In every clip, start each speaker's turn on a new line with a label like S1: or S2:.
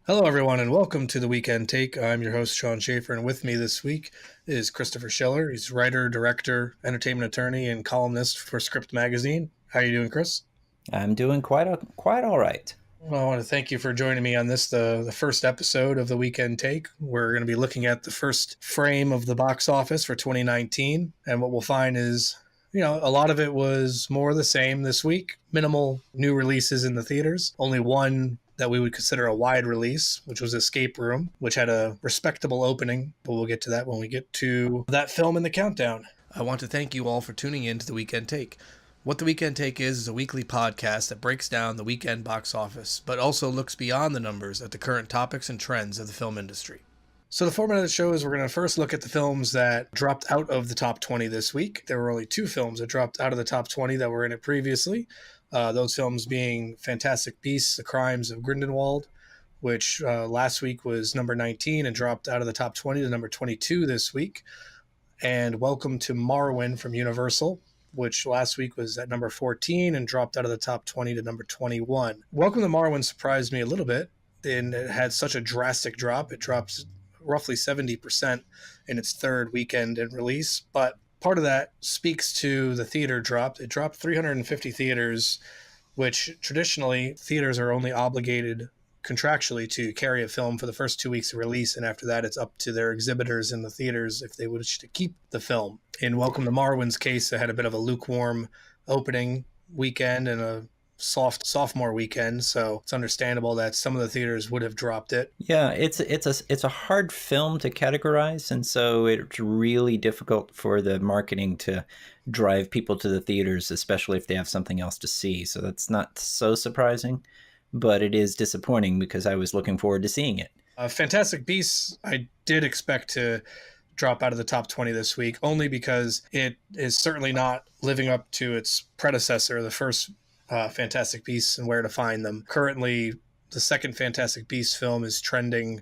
S1: Hello, everyone, and welcome to the Weekend Take. I'm your host, Shawn Schaffer, and with me this week is Christopher Schiller. He's writer, director, entertainment attorney, and columnist for Script Magazine. How are you doing, Chris?
S2: I'm doing quite all right.
S1: Well, I want to thank you for joining me on this, the first episode of the Weekend Take. We're going to be looking at the first frame of the box office for 2019, and what we'll find is, a lot of it was more of the same this week. Minimal new releases in the theaters. Only one that we would consider a wide release, which was Escape Room, which had a respectable opening, but we'll get to that when we get to that film in the countdown. I want to thank you all for tuning in to the Weekend Take. What the Weekend Take is a weekly podcast that breaks down the weekend box office, but also looks beyond the numbers at the current topics and trends of the film industry. So the format of the show is we're going to first look at the films that dropped out of the top 20 this week. There were only two films that dropped out of the top 20 that were in it previously. Those films being Fantastic Beasts: The Crimes of Grindelwald, which last week was number 19 and dropped out of the top 20 to number 22 this week, and Welcome to Marwen from Universal, which last week was at number 14 and dropped out of the top 20 to number 21. Welcome to Marwen surprised me a little bit, and it had such a drastic drop. It drops roughly 70% in its third weekend in release, but part of that speaks to the theater drop. It dropped 350 theaters, which traditionally theaters are only obligated contractually to carry a film for the first 2 weeks of release, and after that it's up to their exhibitors in the theaters if they wish to keep the film. In Welcome to Marwen's case, it had a bit of a lukewarm opening weekend and a soft sophomore weekend, so it's understandable that some of the theaters would have dropped it.
S2: Yeah, it's a hard film to categorize, and so it's really difficult for the marketing to drive people to the theaters, especially if they have something else to see. So that's not so surprising, but it is disappointing because I was looking forward to seeing it.
S1: Fantastic Beasts, I did expect to drop out of the top 20 this week, only because it is certainly not living up to its predecessor, the first Fantastic Beasts and Where to Find Them. Currently, the second Fantastic Beasts film is trending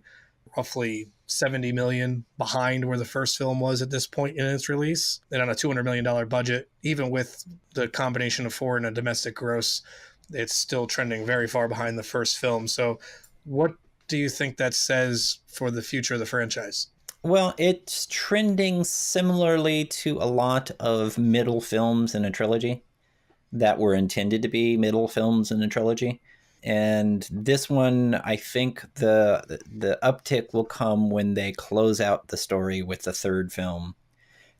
S1: roughly 70 million behind where the first film was at this point in its release. And on a $200 million budget, even with the combination of foreign and domestic gross, it's still trending very far behind the first film. So what do you think that says for the future of the franchise?
S2: Well, it's trending similarly to a lot of middle films in a trilogy that were intended to be middle films in a trilogy. And this one, I think the uptick will come when they close out the story with the third film.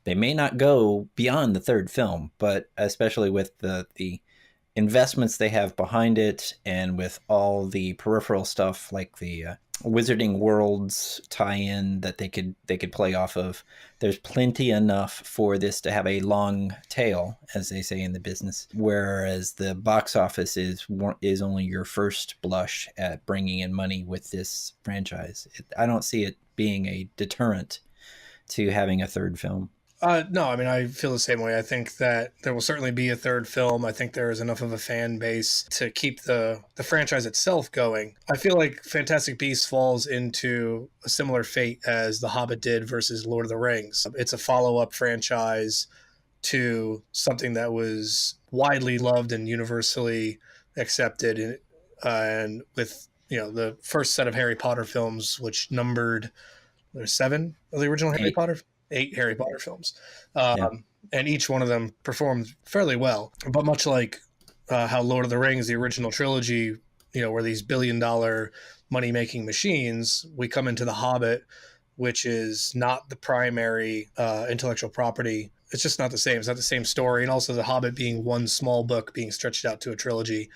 S2: They may not go beyond the third film, but especially with the investments they have behind it and with all the peripheral stuff like the Wizarding Worlds tie-in that they could play off of, there's plenty enough for this to have a long tail, as they say in the business, whereas the box office is only your first blush at bringing in money with this franchise. I don't see it being a deterrent to having a third film.
S1: No, I mean, I feel the same way. I think that there will certainly be a third film. I think there is enough of a fan base to keep the franchise itself going. I feel like Fantastic Beasts falls into a similar fate as The Hobbit did versus Lord of the Rings. It's a follow-up franchise to something that was widely loved and universally accepted, and with the first set of Harry Potter films, which numbered there's 7 of the original Harry Potter 8 Harry Potter films.
S2: Yeah.
S1: And each one of them performed fairly well. But much like how Lord of the Rings, the original trilogy, were these billion-dollar money-making machines, we come into The Hobbit, which is not the primary intellectual property. It's just not the same. It's not the same story. And also The Hobbit being one small book being stretched out to a trilogy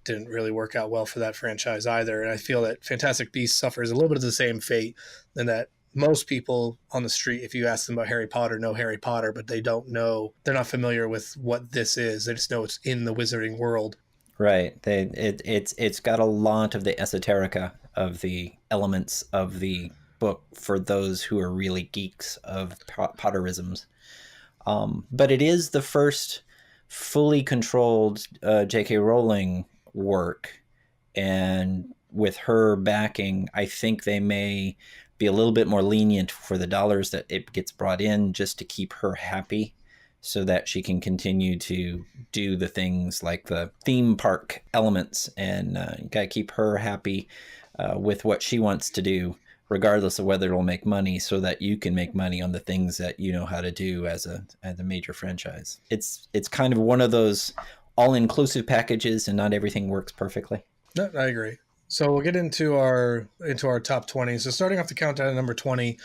S1: didn't really work out well for that franchise either. And I feel that Fantastic Beasts suffers a little bit of the same fate, and that most people on the street, if you ask them about Harry Potter, know Harry Potter, but they don't know, they're not familiar with what this is. They just know it's in the wizarding world.
S2: Right. It's got a lot of the esoterica of the elements of the book for those who are really geeks of Potterisms. But it is the first fully controlled J.K. Rowling work, and with her backing, I think they may be a little bit more lenient for the dollars that it gets brought in, just to keep her happy so that she can continue to do the things like the theme park elements, and got to keep her happy. with what she wants to do, regardless of whether it'll make money, so that you can make money on the things that you know how to do as a major franchise. It's kind of one of those all-inclusive packages, and not everything works perfectly.
S1: No, I agree. So we'll get into our top 20. So starting off the countdown at number 20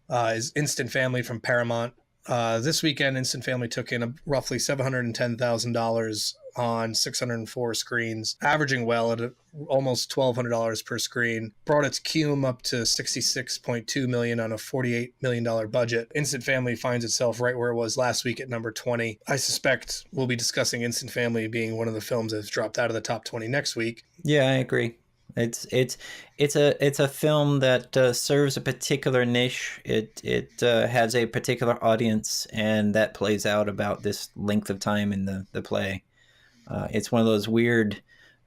S1: is Instant Family from Paramount. This weekend, Instant Family took in roughly $710,000 on 604 screens, averaging well at almost $1,200 per screen. Brought its cume up to $66.2 million on a $48 million budget. Instant Family finds itself right where it was last week at number 20. I suspect we'll be discussing Instant Family being one of the films that's dropped out of the top 20 next week.
S2: Yeah, I agree. It's a film that serves a particular niche. It has a particular audience, and that plays out about this length of time in the play. It's one of those weird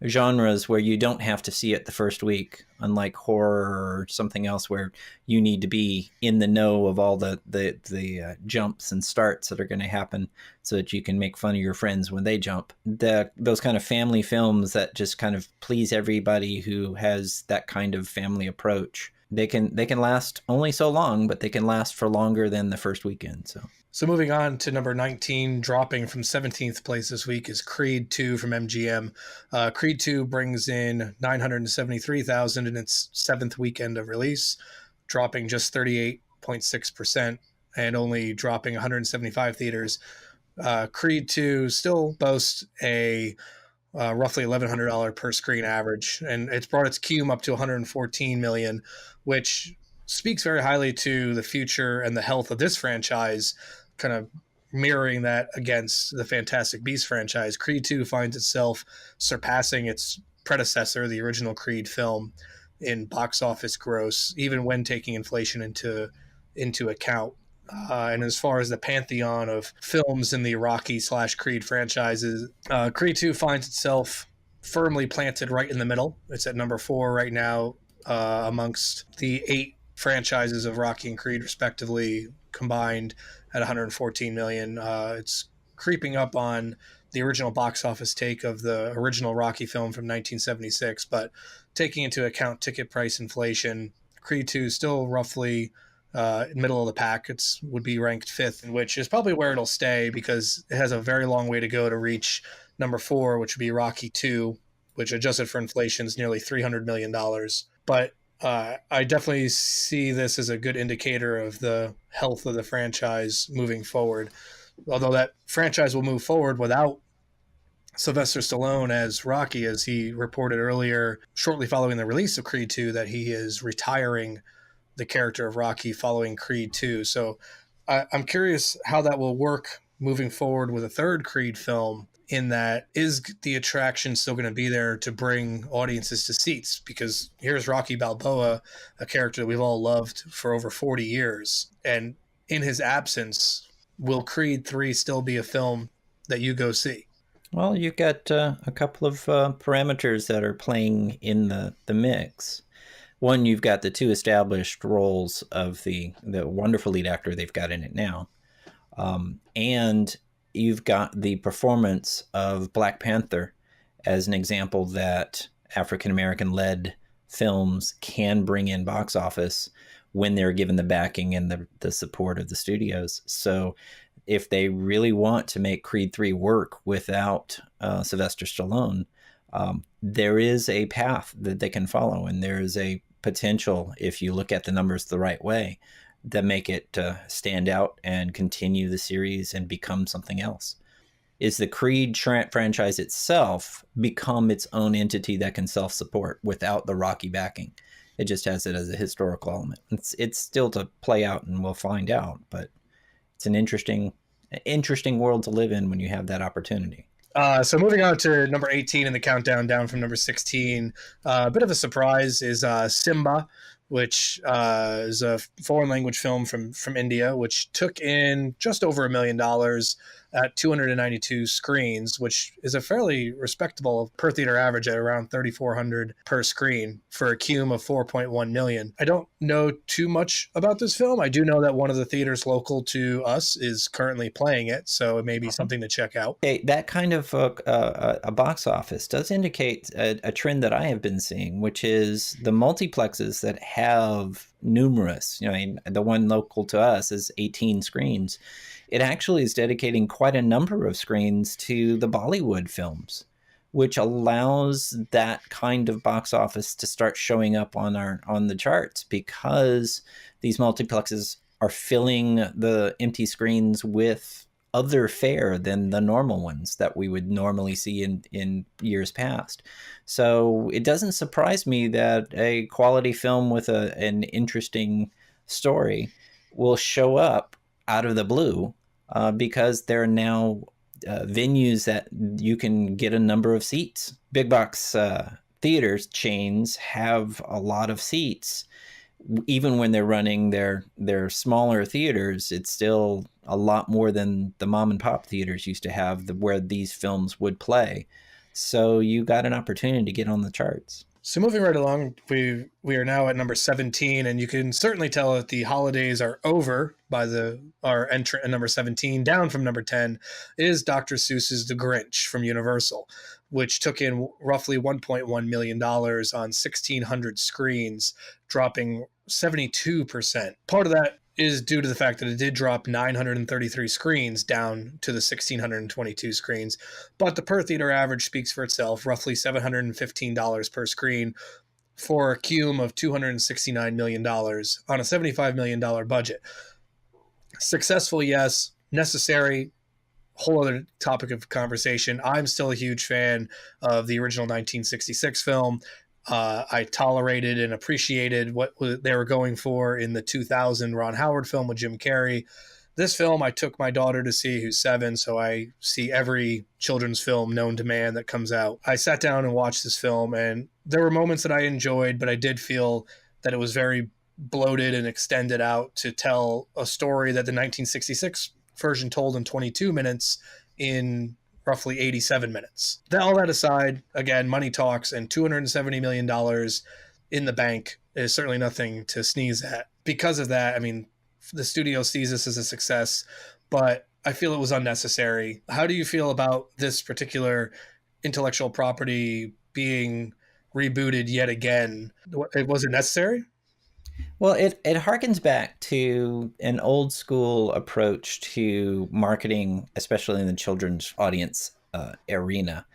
S2: genres where you don't have to see it the first week, unlike horror or something else where you need to be in the know of all the jumps and starts that are going to happen so that you can make fun of your friends when they jump. Those kind of family films that just kind of please everybody who has that kind of family approach, they can last only so long, but they can last for longer than the first weekend.
S1: So moving on to number 19, dropping from 17th place this week, is Creed 2 from MGM. Creed 2 brings in $973,000 in its seventh weekend of release, dropping just 38.6% and only dropping 175 theaters. Creed 2 still boasts a roughly $1,100 per screen average, and it's brought its cume up to $114 million, which speaks very highly to the future and the health of this franchise, kind of mirroring that against the Fantastic Beasts franchise. Creed 2 finds itself surpassing its predecessor, the original Creed film, in box office gross, even when taking inflation into account. And as far as the pantheon of films in the Rocky/Creed franchises, Creed 2 finds itself firmly planted right in the middle. It's at number 4 right now amongst the 8 franchises of Rocky and Creed, respectively, combined at $114 million. It's creeping up on the original box office take of the original Rocky film from 1976, but taking into account ticket price inflation, Creed 2 is still roughly middle of the pack. It would be ranked 5th, which is probably where it'll stay because it has a very long way to go to reach number 4, which would be Rocky 2, which adjusted for inflation is nearly $300 million. But I definitely see this as a good indicator of the health of the franchise moving forward. Although that franchise will move forward without Sylvester Stallone as Rocky, as he reported earlier, shortly following the release of Creed 2, that he is retiring the character of Rocky following Creed 2. So I'm curious how that will work moving forward with a third Creed film, in that, is the attraction still going to be there to bring audiences to seats? Because here's Rocky Balboa, a character that we've all loved for over 40 years. And in his absence, will Creed 3 still be a film that you go see?
S2: Well, you've got a couple of parameters that are playing in the mix. One, you've got the 2 established roles of the wonderful lead actor they've got in it now. And you've got the performance of Black Panther as an example that African-American led films can bring in box office when they're given the backing and the support of the studios. So if they really want to make Creed 3 work without Sylvester Stallone, there is a path that they can follow, and there is a potential, if you look at the numbers the right way, that make it stand out and continue the series and become something else. Is the Creed franchise itself become its own entity that can self-support without the Rocky backing? It just has it as a historical element. It's still to play out, and we'll find out, but it's an interesting world to live in when you have that opportunity.
S1: So moving on to number 18 in the countdown, down from number 16, a bit of a surprise is Simba which is a foreign language film from India, which took in just over $1 million at 292 screens, which is a fairly respectable per theater average at around 3,400 per screen for a cume of 4.1 million. I don't know too much about this film. I do know that one of the theaters local to us is currently playing it, so it may be something to check out.
S2: Okay, that kind of a box office does indicate a trend that I have been seeing, which is the multiplexes that have numerous, I mean, the one local to us is 18 screens. It actually is dedicating quite a number of screens to the Bollywood films, which allows that kind of box office to start showing up on the charts, because these multiplexes are filling the empty screens with other fare than the normal ones that we would normally see in years past. So it doesn't surprise me that a quality film with an interesting story will show up out of the blue, because there are now venues that you can get a number of seats. Big box theaters chains have a lot of seats. Even when they're running their smaller theaters, it's still a lot more than the mom and pop theaters used to have, where these films would play. So you got an opportunity to get on the charts.
S1: So moving right along, we are now at number 17, and you can certainly tell that the holidays are over by our entrant at number 17. Down from number 10 is Dr. Seuss's The Grinch from Universal, which took in roughly $1.1 million on 1,600 screens, dropping 72%. Part of that is due to the fact that it did drop 933 screens down to the 1,622 screens. But the per theater average speaks for itself, roughly $715 per screen for a cume of $269 million on a $75 million budget. Successful, yes. Necessary, whole other topic of conversation. I'm still a huge fan of the original 1966 film. I tolerated and appreciated what they were going for in the 2000 Ron Howard film with Jim Carrey. This film I took my daughter to see, who's 7, so I see every children's film known to man that comes out. I sat down and watched this film, and there were moments that I enjoyed, but I did feel that it was very bloated and extended out to tell a story that the 1966 version told in 22 minutes in roughly 87 minutes. All that aside, again, money talks, and $270 million in the bank is certainly nothing to sneeze at. Because of that, I mean, the studio sees this as a success, but I feel it was unnecessary. How do you feel about this particular intellectual property being rebooted yet again? Was it necessary?
S2: Well, it harkens back to an old school approach to marketing, especially in the children's audience arena.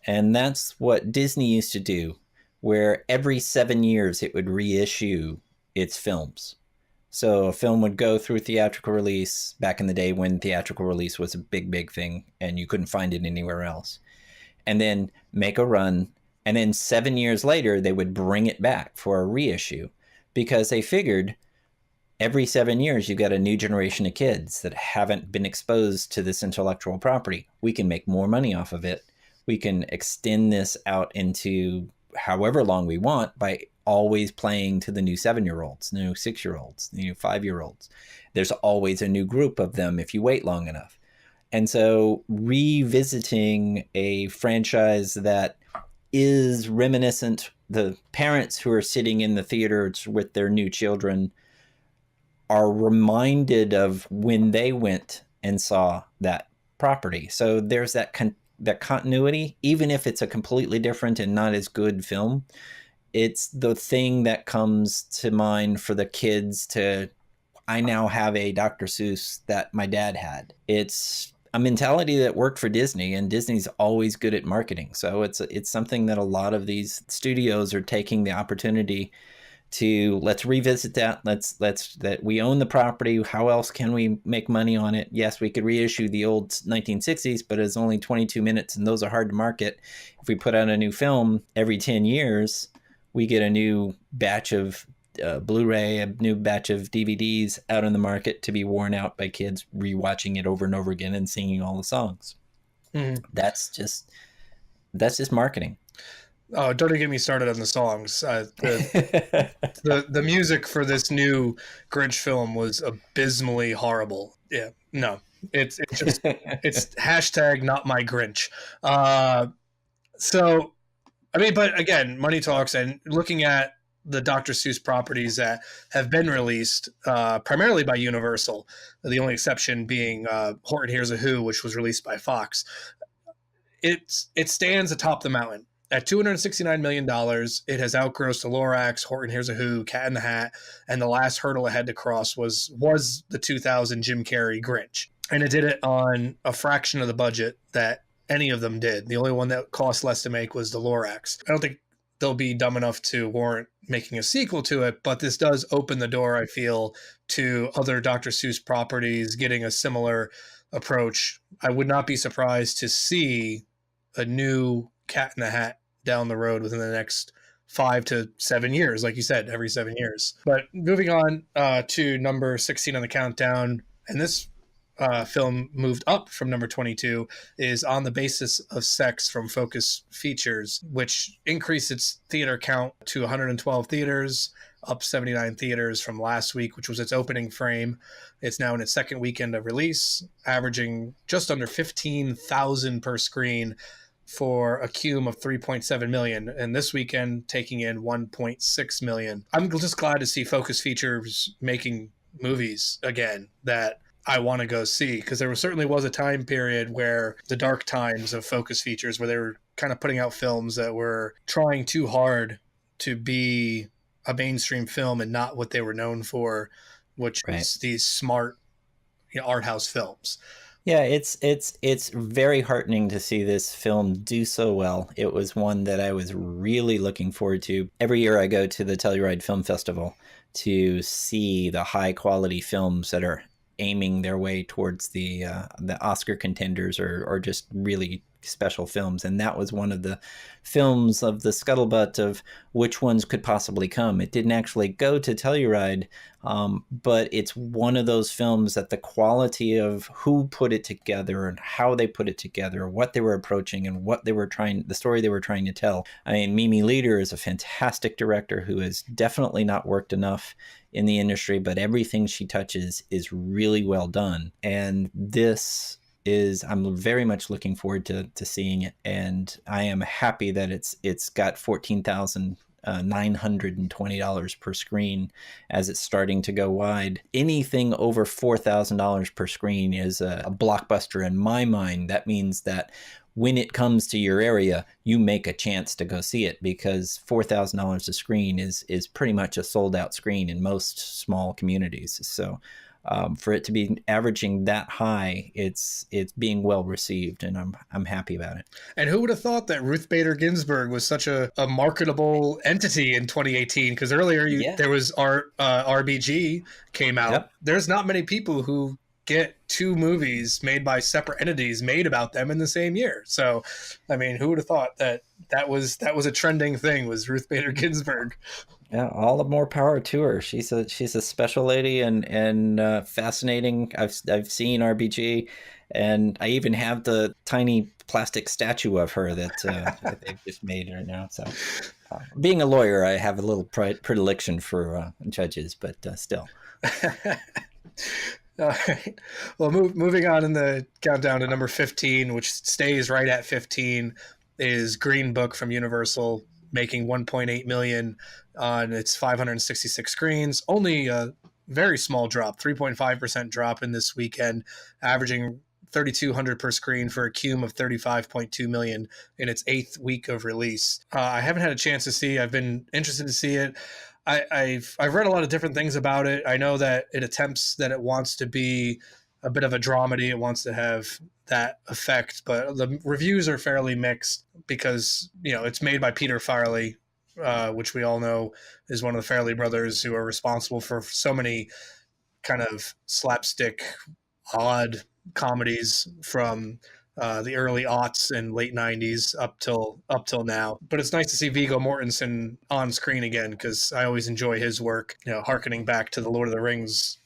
S2: And that's what Disney used to do, where every 7 years it would reissue its films. So a film would go through theatrical release back in the day when theatrical release was a big, big thing and you couldn't find it anywhere else. And then make a run. And then 7 years later, they would bring it back for a reissue, because they figured every 7 years you got a new generation of kids that haven't been exposed to this intellectual property. We can make more money off of it. We can extend this out into however long we want by always playing to the new 7-year-olds, the new 6-year-olds, the new 5-year-olds. There's always a new group of them if you wait long enough. And so revisiting a franchise that is reminiscent, the parents who are sitting in the theaters with their new children are reminded of when they went and saw that property. So there's that continuity, even if it's a completely different and not as good film. It's the thing that comes to mind for the kids to, I now have a Dr. Seuss that my dad had. It's a mentality that worked for Disney, and Disney's always good at marketing. So it's something that a lot of these studios are taking the opportunity to, let's revisit that. Let's that we own the property. How else can we make money on it? Yes, we could reissue the old 1960s, but it's only 22 minutes and those are hard to market. If we put out a new film every 10 years, we get a new batch of Blu-ray, a new batch of DVDs out in the market to be worn out by kids rewatching it over and over again and singing all the songs. Mm-hmm. That's just marketing.
S1: Oh, don't even get me started on the songs. The music for this new Grinch film was abysmally horrible. Yeah, no, it's just it's hashtag not my Grinch. So I mean, but again, money talks, and looking at the Dr. Seuss properties that have been released primarily by Universal, the only exception being Horton Hears a Who, which was released by Fox. It stands atop the mountain. At $269 million, it has outgrossed the Lorax, Horton Hears a Who, Cat in the Hat, and the last hurdle it had to cross was the 2000 Jim Carrey Grinch, and it did it on a fraction of the budget that any of them did. The only one that cost less to make was the Lorax. I don't think they'll be dumb enough to warrant making a sequel to it, but this does open the door, I feel, to other Dr. Seuss properties getting a similar approach. I would not be surprised to see a new Cat in the Hat down the road within the next 5 to 7 years, like you said, every 7 years. But moving on to number 16 on the countdown, and this film moved up from number 22, is On the Basis of Sex from Focus Features, which increased its theater count to 112 theaters, up 79 theaters from last week, which was its opening frame. It's now in its second weekend of release, averaging just under 15,000 per screen for a cume of 3.7 million, and this weekend taking in 1.6 million. I'm just glad to see Focus Features making movies again that I want to go see, because there certainly was a time period where the dark times of Focus Features, where they were kind of putting out films that were trying too hard to be a mainstream film and not what they were known for, which is these smart, art house films.
S2: Yeah, it's very heartening to see this film do so well. It was one that I was really looking forward to. Every year I go to the Telluride Film Festival to see the high quality films that are aiming their way towards the Oscar contenders or just really special films. And that was one of the films of the scuttlebutt of which ones could possibly come. It didn't actually go to Telluride, but it's one of those films that the quality of who put it together and how they put it together, what they were approaching and what they were the story they were trying to tell. I mean, Mimi Leder is a fantastic director who has definitely not worked enough in the industry, but everything she touches is really well done. And I'm very much looking forward to seeing it, and I am happy that it's got $14,920 per screen as it's starting to go wide. Anything over $4,000 per screen is a blockbuster in my mind. That means that when it comes to your area, you make a chance to go see it, because $4,000 a screen is pretty much a sold out screen in most small communities. So for it to be averaging that high, it's being well received, and I'm happy about it.
S1: And who would have thought that Ruth Bader Ginsburg was such a marketable entity in 2018? Because earlier there was RBG came out. Yep. There's not many people who get two movies made by separate entities made about them in the same year. So, I mean, who would have thought that was a trending thing, was Ruth Bader Ginsburg?
S2: Yeah, all the more power to her. She's a special lady and fascinating. I've seen RBG, and I even have the tiny plastic statue of her that they've just made right now. So, being a lawyer, I have a little predilection for judges, but still.
S1: All right. Well, moving on in the countdown to number 15, which stays right at 15, is Green Book from Universal, making 1.8 million on its 566 screens. Only a very small drop, 3.5% drop in this weekend, averaging 3,200 per screen for a cume of 35.2 million in its 8th week of release. I haven't had a chance to see. I've been interested to see it. I've read a lot of different things about it. I know that it wants to be a bit of a dramedy. It wants to have that effect, but the reviews are fairly mixed because, it's made by Peter Farrelly, which we all know is one of the Farrelly brothers who are responsible for so many kind of slapstick, odd comedies from the early aughts and late 90s up till now. But it's nice to see Viggo Mortensen on screen again, because I always enjoy his work, harkening back to the Lord of the Rings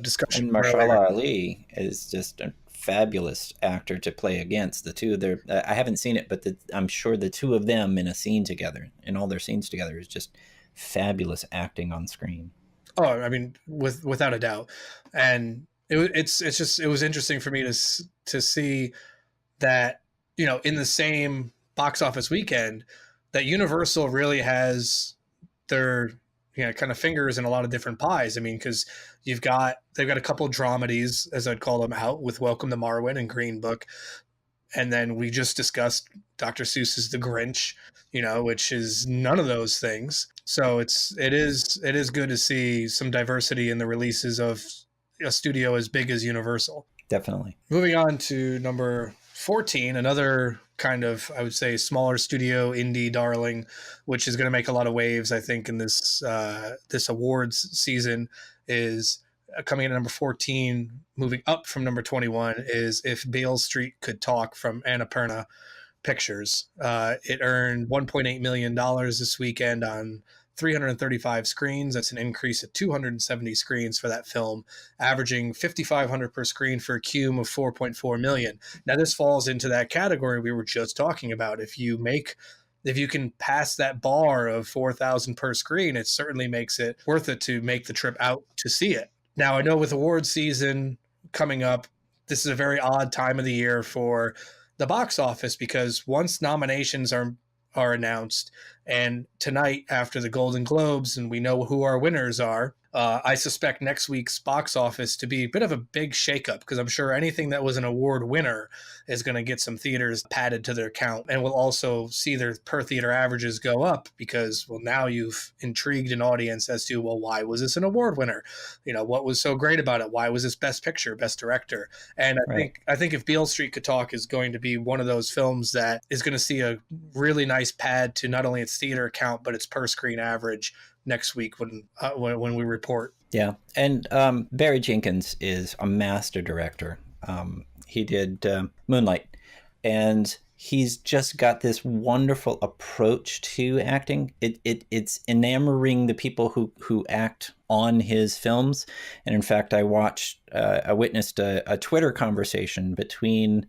S1: discussion.
S2: And Mahershala Ali is just a fabulous actor to play against. The two of their, I haven't seen it, but I'm sure the two of them in a scene together, in all their scenes together, is just fabulous acting on screen.
S1: Oh, I mean, without a doubt. And it's just, it was interesting for me to see that, you know, in the same box office weekend, that Universal really has their, you know, kind of fingers in a lot of different pies. I mean, because they've got a couple of dramedies, as I'd call them, out with Welcome to Marwen and Green Book, and then we just discussed Dr. Seuss's The Grinch, you know, which is none of those things. So it is good to see some diversity in the releases of a studio as big as Universal.
S2: Definitely.
S1: Moving on to number 14, another kind of, I would say, smaller studio indie darling, which is going to make a lot of waves, I think, in this awards season, is coming in at number 14, moving up from number 21, is If Beale Street Could Talk from Annapurna Pictures. It earned $1.8 million this weekend on 335 screens. That's an increase of 270 screens for that film, averaging 5,500 per screen for a cume of 4.4 million. Now, this falls into that category we were just talking about. If you can pass that bar of 4,000 per screen, it certainly makes it worth it to make the trip out to see it. Now, I know with awards season coming up, this is a very odd time of the year for the box office, because once nominations are announced, and tonight after the Golden Globes, and we know who our winners are, I suspect next week's box office to be a bit of a big shakeup, because I'm sure anything that was an award winner is going to get some theaters padded to their count, and we'll also see their per theater averages go up, because, well, now you've intrigued an audience as to, well, why was this an award winner? You know, what was so great about it? Why was this best picture, best director? And I think If Beale Street Could Talk is going to be one of those films that is going to see a really nice pad to not only its theater count, but its per screen average next week when we report.
S2: Yeah, and Barry Jenkins is a master director. He did Moonlight, and he's just got this wonderful approach to acting. It's enamoring the people who act on his films. And in fact, I witnessed a Twitter conversation between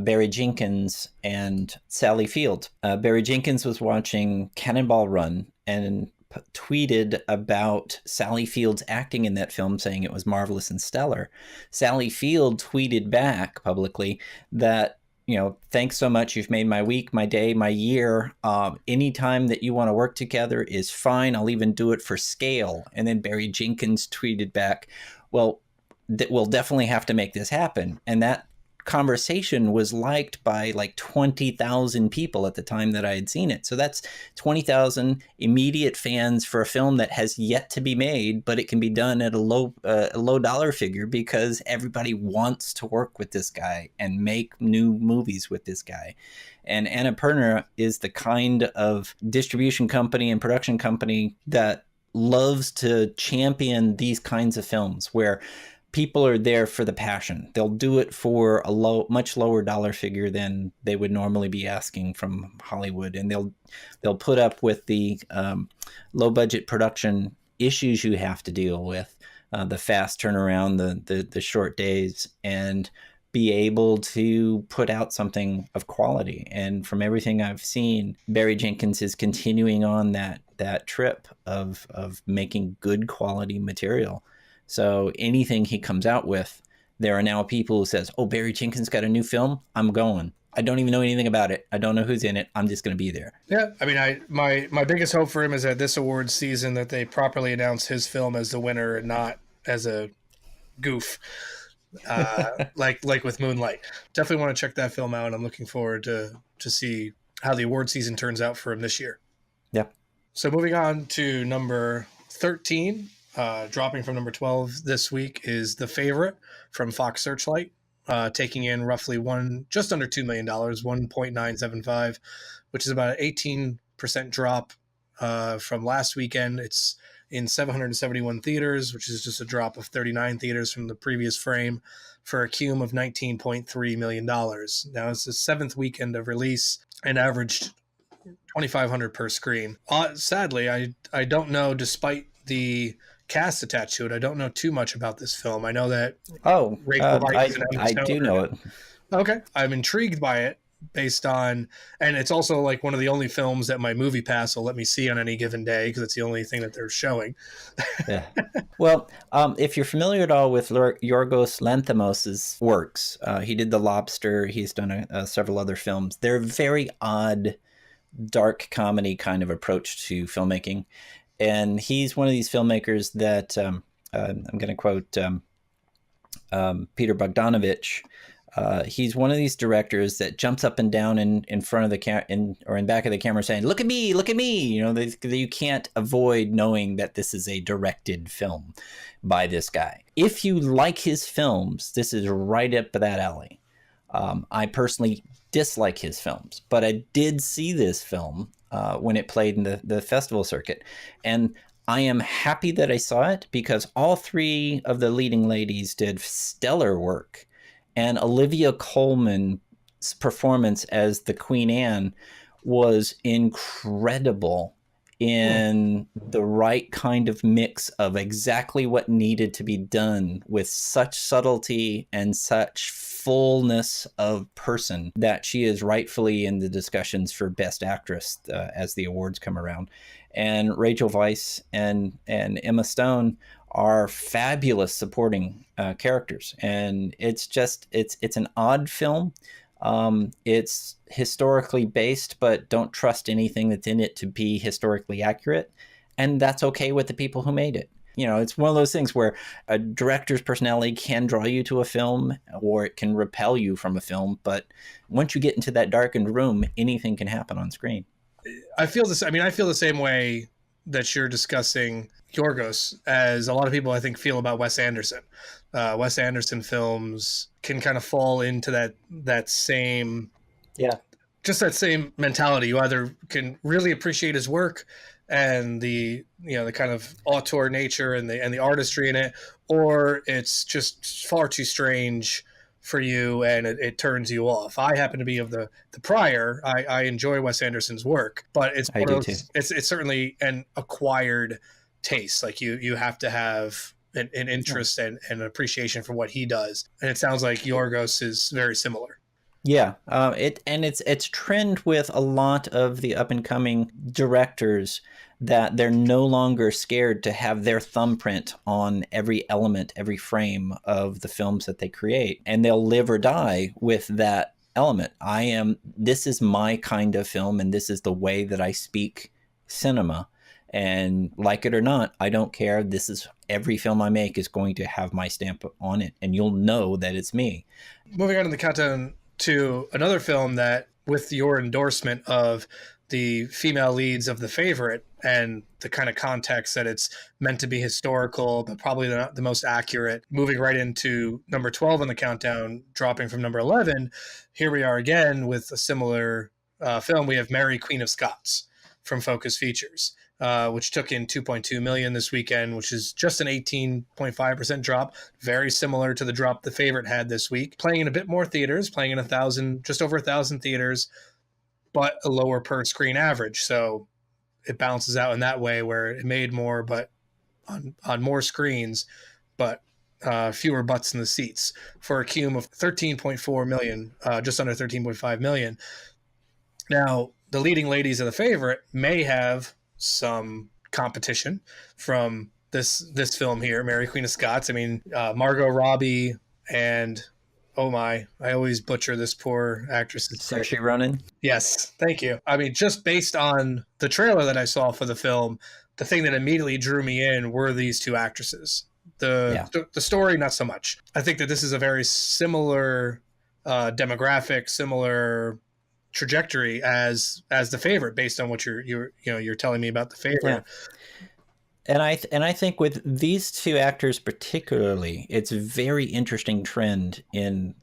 S2: Barry Jenkins and Sally Field. Barry Jenkins was watching Cannonball Run and tweeted about Sally Field's acting in that film, saying it was marvelous and stellar. Sally Field tweeted back publicly that, you know, thanks so much. You've made my week, my day, my year. Anytime that you want to work together is fine. I'll even do it for scale. And then Barry Jenkins tweeted back, well, we'll definitely have to make this happen. And that conversation was liked by like 20,000 people at the time that I had seen it. So that's 20,000 immediate fans for a film that has yet to be made, but it can be done at a low dollar figure because everybody wants to work with this guy and make new movies with this guy. And Annapurna is the kind of distribution company and production company that loves to champion these kinds of films where people are there for the passion. They'll do it for a much lower dollar figure than they would normally be asking from Hollywood, and they'll put up with the low budget production issues you have to deal with, the fast turnaround, the short days, and be able to put out something of quality. And from everything I've seen, Barry Jenkins is continuing on that trip of making good quality material. So anything he comes out with, there are now people who says, oh, Barry Jenkins got a new film, I'm going. I don't even know anything about it. I don't know who's in it. I'm just going to be there.
S1: Yeah, I mean, my biggest hope for him is that this awards season that they properly announce his film as the winner and not as a goof, like with Moonlight. Definitely want to check that film out. I'm looking forward to see how the award season turns out for him this year.
S2: Yep.
S1: So moving on to number 13. Dropping from number 12 this week is The Favorite from Fox Searchlight, taking in roughly just under $2 million, 1.975, which is about an 18% drop from last weekend. It's in 771 theaters, which is just a drop of 39 theaters from the previous frame, for a cume of $19.3 million. Now, it's the seventh weekend of release and averaged $2,500 per screen. Sadly, I don't know, despite the cast attached to it. I don't know too much about this film. I know that
S2: Oh,
S1: Rachel Weisz and Emma
S2: I
S1: Stone
S2: do know it.
S1: Okay. I'm intrigued by it based on, and it's also like one of the only films that my movie pass will let me see on any given day because it's the only thing that they're showing.
S2: Yeah. Well, if you're familiar at all with Yorgos Lanthimos's works, he did The Lobster. He's done several other films. They're very odd, dark comedy kind of approach to filmmaking. And he's one of these filmmakers that I'm going to quote Peter Bogdanovich. He's one of these directors that jumps up and down in front of the or in back of the camera saying, look at me, look at me. You know, you can't avoid knowing that this is a directed film by this guy. If you like his films, this is right up that alley. I personally dislike his films, but I did see this film when it played in the festival circuit. And I am happy that I saw it because all three of the leading ladies did stellar work. And Olivia Colman's performance as the Queen Anne was incredible in the right kind of mix of exactly what needed to be done with such subtlety and such fullness of person that she is rightfully in the discussions for Best Actress as the awards come around. And Rachel Weisz and Emma Stone are fabulous supporting characters. And it's an odd film. It's historically based, but don't trust anything that's in it to be historically accurate. And that's okay with the people who made it. You know, it's one of those things where a director's personality can draw you to a film or it can repel you from a film. But once you get into that darkened room, anything can happen on screen.
S1: I feel this. I mean, I feel the same way that you're discussing Yorgos as a lot of people, I think, feel about Wes Anderson. Wes Anderson films can kind of fall into that same, just that same mentality. You either can really appreciate his work and the kind of auteur nature and the artistry in it, or it's just far too strange for you and it turns you off. I happen to be of the prior. I enjoy Wes Anderson's work, but it's one of those, it's certainly an acquired taste. Like you have to have an interest and an appreciation for what he does, and it sounds like Yorgos is very similar.
S2: Yeah, it's trend with a lot of the up and coming directors that they're no longer scared to have their thumbprint on every element, every frame of the films that they create, and they'll live or die with that element. This is my kind of film, and this is the way that I speak cinema. And like it or not, I don't care. This is every film I make is going to have my stamp on it, and you'll know that it's me.
S1: Moving on in the countdown to another film that, with your endorsement of the female leads of The Favorite and the kind of context that it's meant to be historical, but probably not the most accurate, moving right into number 12 on the countdown, dropping from number 11, here we are again with a similar film. We have Mary, Queen of Scots from Focus Features, which took in $2.2 million this weekend, which is just an 18.5% drop, very similar to the drop The Favorite had this week. Playing in a bit more theaters, playing in just over 1,000 theaters, but a lower per screen average. So it balances out in that way where it made more, but on more screens, but fewer butts in the seats, for a cume of 13.4 million, just under 13.5 million. Now, the leading ladies of The Favorite may have some competition from this film here, Mary, Queen of Scots. I mean, Margot Robbie and, oh my, I always butcher this poor actress.
S2: Saoirse Ronan?
S1: Yes, thank you. I mean, just based on the trailer that I saw for the film, the thing that immediately drew me in were these two actresses. The story, not so much. I think that this is a very similar demographic, similar trajectory as The Favorite, based on what you're telling me about The Favorite.
S2: Yeah. And I think with these two actors particularly, it's a very interesting trend in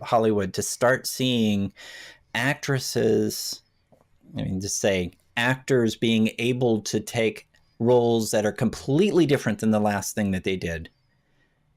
S2: Hollywood to start seeing actresses, actors being able to take roles that are completely different than the last thing that they did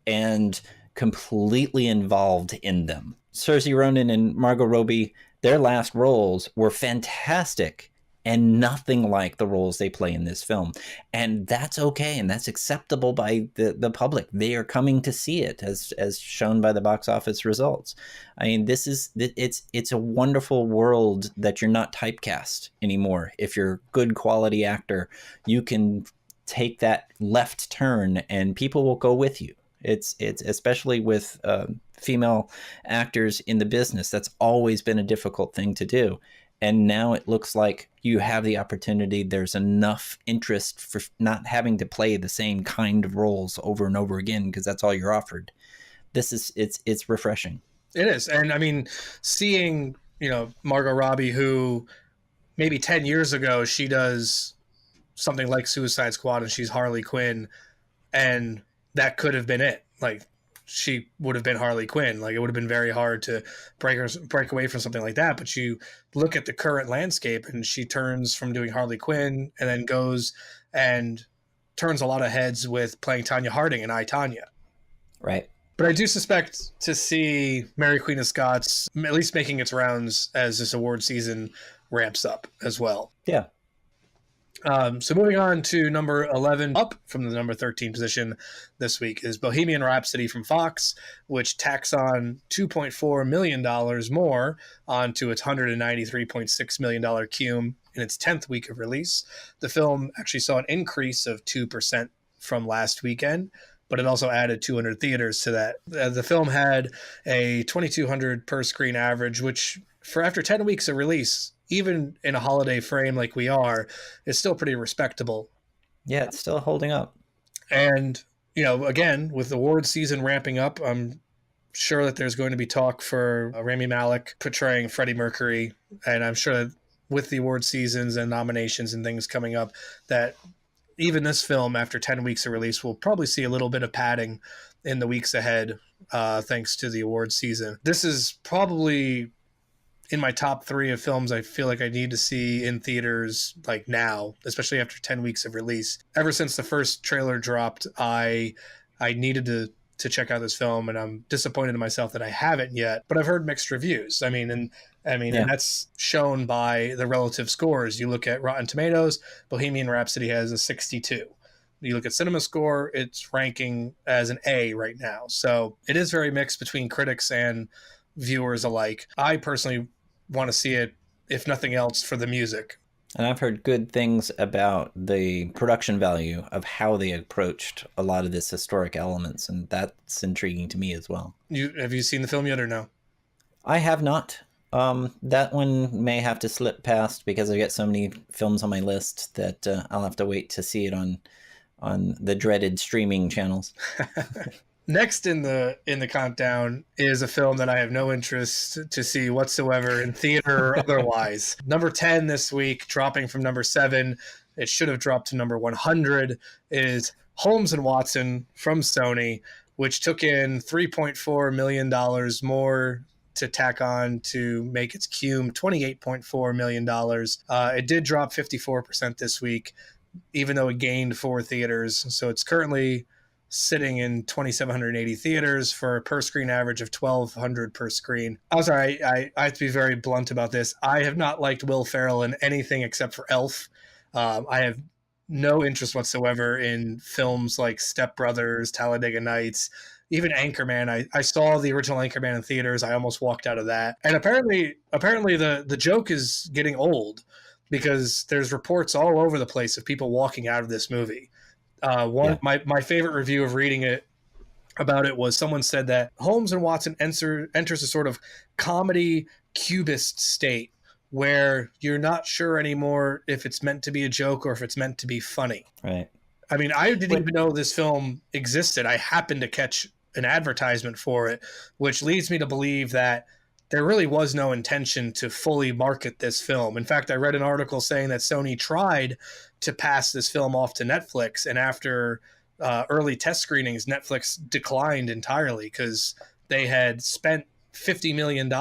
S2: and completely involved in them. Saoirse Ronan and Margot Robbie, their last roles were fantastic and nothing like the roles they play in this film. And that's okay, and that's acceptable by the public. They are coming to see it, as shown by the box office results. I mean, it's a wonderful world that you're not typecast anymore. If you're a good quality actor, you can take that left turn and people will go with you. It's especially with female actors in the business, that's always been a difficult thing to do. And now it looks like you have the opportunity. There's enough interest for not having to play the same kind of roles over and over again, because that's all you're offered. It's refreshing.
S1: It is. And I mean, seeing, Margot Robbie, who maybe 10 years ago, she does something like Suicide Squad and she's Harley Quinn, and that could have been it. Like, she would have been Harley Quinn. Like, it would have been very hard to break away from something like that. But you look at the current landscape, and she turns from doing Harley Quinn and then goes and turns a lot of heads with playing Tanya Harding in I, Tanya.
S2: Right.
S1: But I do suspect to see Mary Queen of Scots at least making its rounds as this award season ramps up as well.
S2: Yeah.
S1: So moving on to number 11, up from the number 13 position this week, is Bohemian Rhapsody from Fox, which tacks on $2.4 million more onto its $193.6 million cum in its 10th week of release. The film actually saw an increase of 2% from last weekend, but it also added 200 theaters to that. The film had a 2,200 per screen average, which for after 10 weeks of release, even in a holiday frame like we are, is still pretty respectable.
S2: Yeah, it's still holding up.
S1: And, again, with the award season ramping up, I'm sure that there's going to be talk for Rami Malek portraying Freddie Mercury. And I'm sure that with the award seasons and nominations and things coming up, that even this film, after 10 weeks of release, will probably see a little bit of padding in the weeks ahead, thanks to the award season. This is probably in my top 3 of films I feel like I need to see in theaters like now, especially after 10 weeks of release. Ever since the first trailer dropped, I needed to check out this film, and I'm disappointed in myself that I haven't yet, but I've heard mixed reviews. And that's shown by the relative scores. You look at Rotten Tomatoes, Bohemian Rhapsody has a 62. You look at Cinema Score, it's ranking as an A right now. So it is very mixed between critics and viewers alike. I personally want to see it, if nothing else, for the music.
S2: And I've heard good things about the production value of how they approached a lot of this historic elements, and that's intriguing to me as well.
S1: Have you seen the film yet or no?
S2: I have not. That one may have to slip past because I get so many films on my list that I'll have to wait to see it on the dreaded streaming channels.
S1: Next in the countdown is a film that I have no interest to see whatsoever in theater or otherwise. Number 10 this week, dropping from number 7. It should have dropped to number 100, is Holmes and Watson from Sony, which took in $3.4 million more to tack on to make its cum $28.4 million. It did drop 54% this week, even though it gained 4 theaters. So it's currently sitting in 2,780 theaters for a per screen average of 1,200 per screen. I'm sorry, I have to be very blunt about this. I have not liked Will Ferrell in anything except for Elf. I have no interest whatsoever in films like Step Brothers, Talladega Nights, even Anchorman. I saw the original Anchorman in theaters. I almost walked out of that. And apparently the joke is getting old, because there's reports all over the place of people walking out of this movie. My favorite review of reading it about it was someone said that Holmes and Watson enters a sort of comedy cubist state where you're not sure anymore if it's meant to be a joke or if it's meant to be funny.
S2: Right.
S1: I mean, I didn't even know this film existed. I happened to catch an advertisement for it, which leads me to believe that there really was no intention to fully market this film. In fact, I read an article saying that Sony tried to pass this film off to Netflix, and after early test screenings, Netflix declined entirely because they had spent $50 million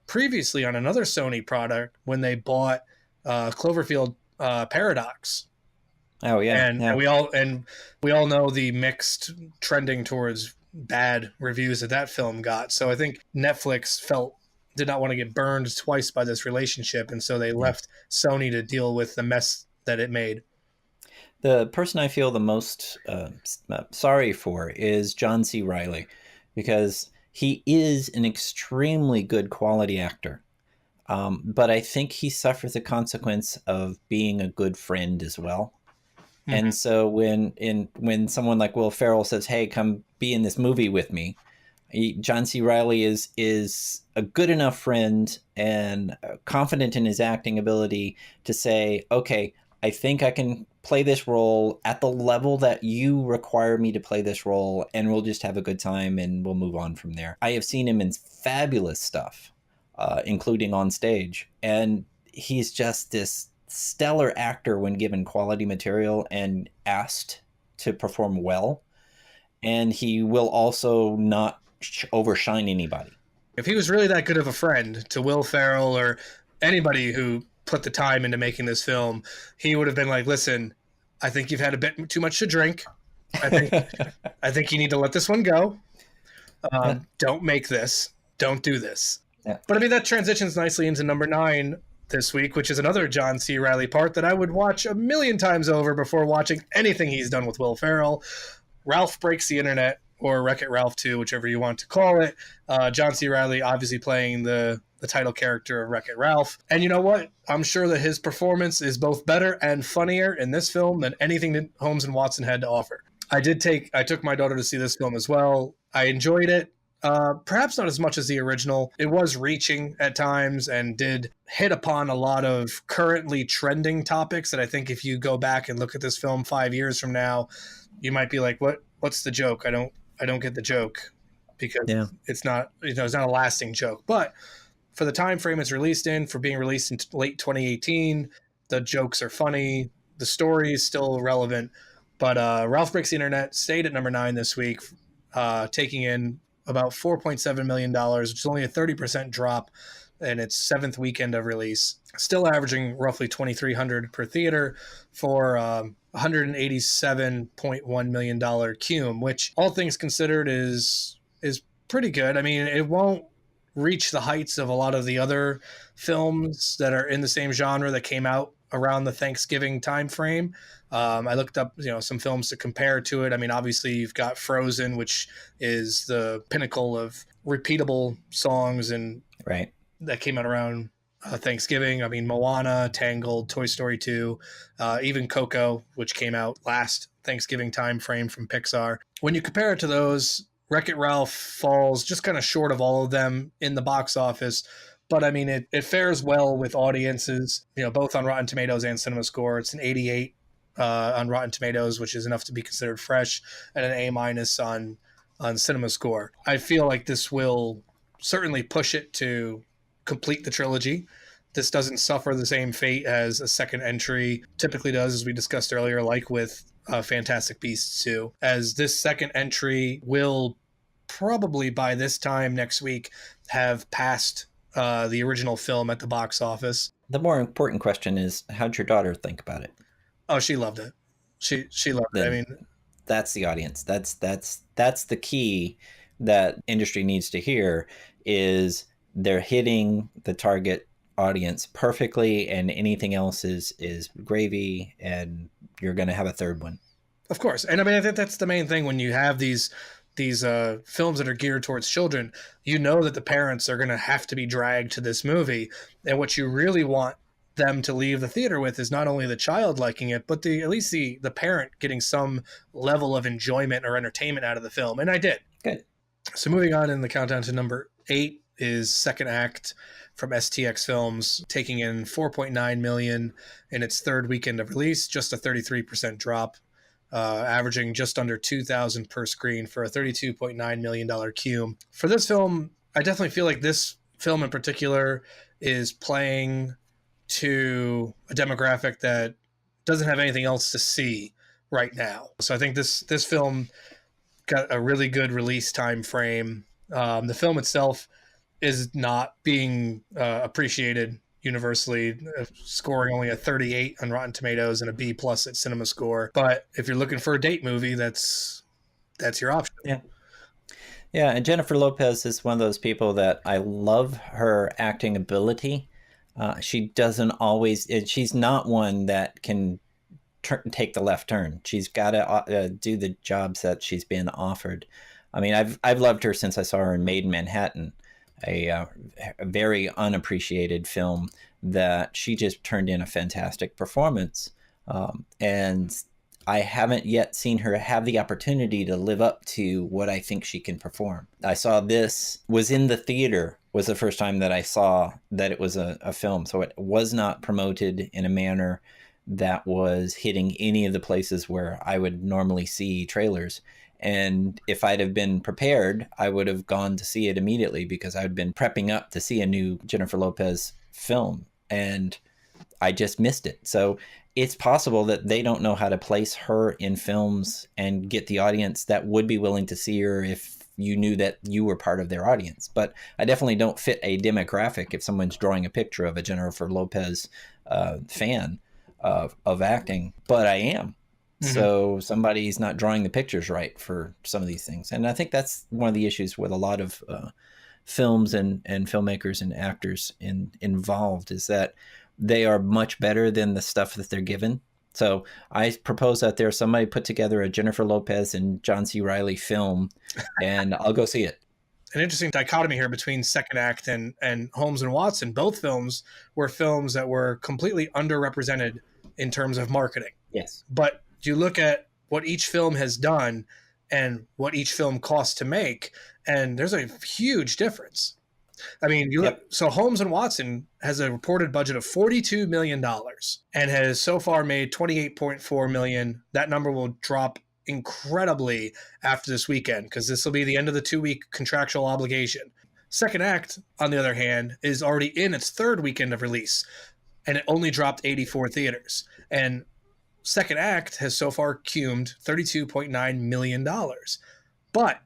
S1: previously on another Sony product when they bought Cloverfield Paradox.
S2: Oh yeah,
S1: and we all know the mixed trending towards bad reviews that film got. So I think Netflix felt did not want to get burned twice by this relationship, and so they left Sony to deal with the mess that it made.
S2: The person I feel the most sorry for is John C. Reilly, because he is an extremely good quality actor. But I think he suffers the consequence of being a good friend as well. Mm-hmm. And so when someone like Will Ferrell says, "Hey, come be in this movie with me," John C. Reilly is a good enough friend and confident in his acting ability to say, "Okay, I think I can play this role at the level that you require me to play this role, and we'll just have a good time and we'll move on from there." I have seen him in fabulous stuff, including on stage, and he's just this stellar actor when given quality material and asked to perform well. And he will also not overshine anybody.
S1: If he was really that good of a friend to Will Ferrell or anybody who put the time into making this film, he would have been like, "Listen, I think you've had a bit too much to drink. I think you need to let this one go. Don't make this. Don't do this."
S2: Yeah.
S1: But I mean, that transitions nicely into number 9 this week, which is another John C. Reilly part that I would watch a million times over before watching anything he's done with Will Ferrell. Ralph Breaks the Internet, or Wreck-It Ralph 2, whichever you want to call it. John C. Reilly obviously playing the title character of Wreck-It Ralph. And you know what? I'm sure that his performance is both better and funnier in this film than anything that Holmes and Watson had to offer. I took my daughter to see this film as well. I enjoyed it. Perhaps not as much as the original. It was reaching at times and did hit upon a lot of currently trending topics that I think if you go back and look at this film 5 years from now, you might be like, what's the joke? I don't get the joke, because it's not, it's not a lasting joke. But for the time frame it's released in, for being released in late 2018, the jokes are funny. The story is still relevant. But Ralph Breaks the Internet stayed at number 9 this week, taking in about $4.7 million, which is only a 30% drop in its 7th weekend of release. Still averaging roughly $2,300 per theater for $187.1 million cum, which all things considered is pretty good. I mean, it won't reach the heights of a lot of the other films that are in the same genre that came out around the Thanksgiving time frame. I looked up, some films to compare to it. I mean, obviously you've got Frozen, which is the pinnacle of repeatable songs, and
S2: right,
S1: that came out around Thanksgiving. I mean, Moana, Tangled, Toy Story 2, even Coco, which came out last Thanksgiving time frame from Pixar. When you compare it to those, Wreck-It Ralph falls just kind of short of all of them in the box office. But I mean, it fares well with audiences, both on Rotten Tomatoes and CinemaScore. It's an 88 on Rotten Tomatoes, which is enough to be considered fresh, and an A- on CinemaScore. I feel like this will certainly push it to complete the trilogy. This doesn't suffer the same fate as a second entry typically does, as we discussed earlier, like with Fantastic Beasts 2, as this second entry will probably by this time next week have passed the original film at the box office.
S2: The more important question is, how'd your daughter think about it?
S1: Oh, she loved it. She loved it. I mean,
S2: that's the audience. That's the key that industry needs to hear, is they're hitting the target audience perfectly, and anything else is gravy, and you're going to have a third one.
S1: Of course. And I mean, I think that's the main thing when you have these films that are geared towards children. That the parents are going to have to be dragged to this movie, and what you really want them to leave the theater with is not only the child liking it, but at least the parent getting some level of enjoyment or entertainment out of the film. And I did.
S2: Good.
S1: So moving on in the countdown to number 8 is Second Act from STX Films, taking in $4.9 million in its 3rd weekend of release, just a 33% drop, averaging just under $2,000 per screen for a $32.9 million cum. For this film, I definitely feel like this film in particular is playing to a demographic that doesn't have anything else to see right now. So I think this film got a really good release time frame. The film itself is not being appreciated universally, scoring only a 38 on Rotten Tomatoes and a B+ at CinemaScore. But if you're looking for a date movie, that's your option.
S2: Yeah. Yeah, and Jennifer Lopez is one of those people that I love her acting ability. She doesn't always, she's not one that can take the left turn. She's got to do the jobs that she's been offered. I mean, I've loved her since I saw her in Made in Manhattan, a very unappreciated film that she just turned in a fantastic performance. And I haven't yet seen her have the opportunity to live up to what I think she can perform. I saw this, was in the theater, was the first time that I saw that it was a film. So it was not promoted in a manner that was hitting any of the places where I would normally see trailers. And if I'd have been prepared, I would have gone to see it immediately because I'd been prepping up to see a new Jennifer Lopez film. And I just missed it. So it's possible that they don't know how to place her in films and get the audience that would be willing to see her if you knew that you were part of their audience. But I definitely don't fit a demographic if someone's drawing a picture of a Jennifer Lopez fan of acting, but I am. Mm-hmm. So somebody's not drawing the pictures right for some of these things. And I think that's one of the issues with a lot of films and filmmakers and actors involved is that they are much better than the stuff that they're given. So I propose out there somebody put together a Jennifer Lopez and John C. Reilly film, and I'll go see it.
S1: An interesting dichotomy here between Second Act and Holmes and Watson. Both films were films that were completely underrepresented in terms of marketing.
S2: Yes.
S1: But you look at what each film has done and what each film costs to make, and there's a huge difference. I mean, so Holmes and Watson has a reported budget of $42 million and has so far made $28.4 million. That number will drop incredibly after this weekend because this will be the end of the 2-week contractual obligation. Second Act, on the other hand, is already in its third weekend of release, and it only dropped 84 theaters. And Second Act has so far cumed $32.9 million, but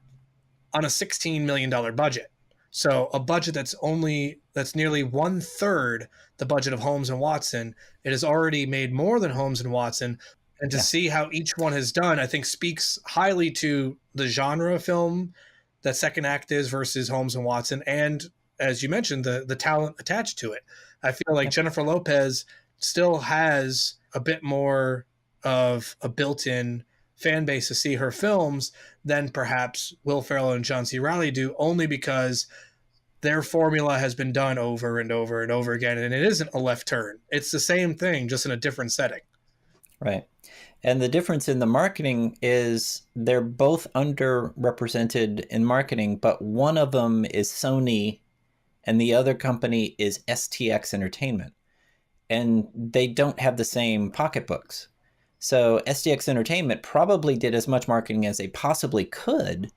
S1: on a $16 million budget. So a budget that's nearly 1/3 the budget of Holmes and Watson. It has already made more than Holmes and Watson. And to see how each one has done, I think speaks highly to the genre of film that Second Act is versus Holmes and Watson. And as you mentioned, the talent attached to it. I feel like Jennifer Lopez still has a bit more of a built-in fan base to see her films than perhaps Will Ferrell and John C. Reilly do, only because their formula has been done over and over and over again, and it isn't a left turn. It's the same thing, just in a different setting.
S2: Right. And the difference in the marketing is they're both underrepresented in marketing, but one of them is Sony and the other company is STX Entertainment. And they don't have the same pocketbooks. So STX Entertainment probably did as much marketing as they possibly could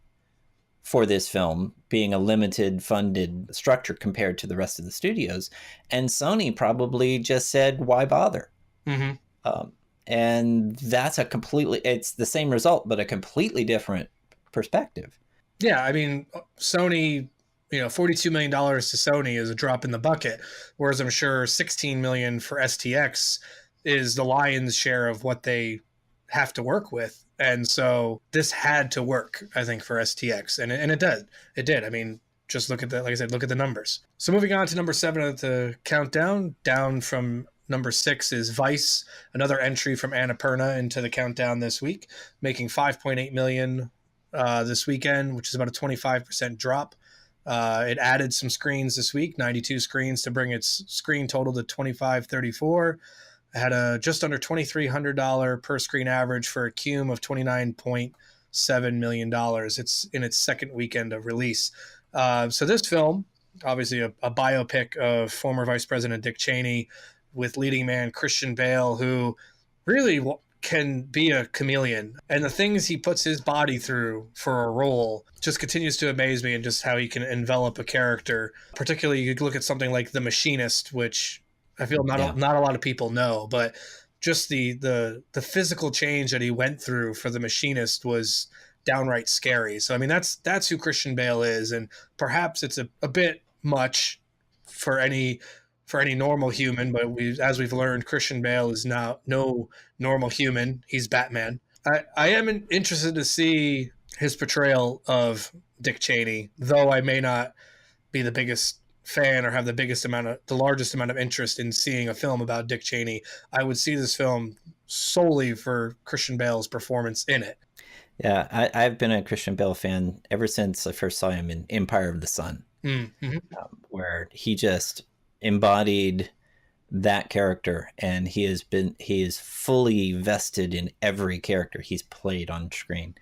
S2: for this film, being a limited funded structure compared to the rest of the studios. And Sony probably just said, why bother?
S1: Mm-hmm.
S2: And that's it's the same result, but a completely different perspective.
S1: Yeah, I mean, Sony, $42 million to Sony is a drop in the bucket, whereas I'm sure $16 million for STX is the lion's share of what they have to work with. And so this had to work, I think, for STX. And it did. It did. I mean, just look at the, like I said, look at the numbers. So moving on to number 7 of the countdown, down from number 6 is Vice, another entry from Annapurna into the countdown this week, making $5.8 million this weekend, which is about a 25% drop. It added some screens this week, 92 screens, to bring its screen total to 2,534. It had a just under $2,300 per screen average for a cume of $29.7 million. It's in its second weekend of release. So this film, obviously a biopic of former Vice President Dick Cheney with leading man Christian Bale, who really can be a chameleon. And the things he puts his body through for a role just continues to amaze me, and just how he can envelop a character. Particularly, you look at something like The Machinist, which I feel not a lot of people know, but just the physical change that he went through for The Machinist was downright scary. So I mean, that's who Christian Bale is, and perhaps it's a bit much for any normal human, but as we've learned, Christian Bale is now no normal human. He's Batman. I am interested to see his portrayal of Dick Cheney, though I may not be the biggest fan or have the largest amount of interest in seeing a film about Dick Cheney. I would see this film solely for Christian Bale's performance in it.
S2: Yeah, I've been a Christian Bale fan ever since I first saw him in Empire of the Sun,
S1: Mm-hmm.
S2: where he just embodied that character, and he is fully vested in every character he's played on screen.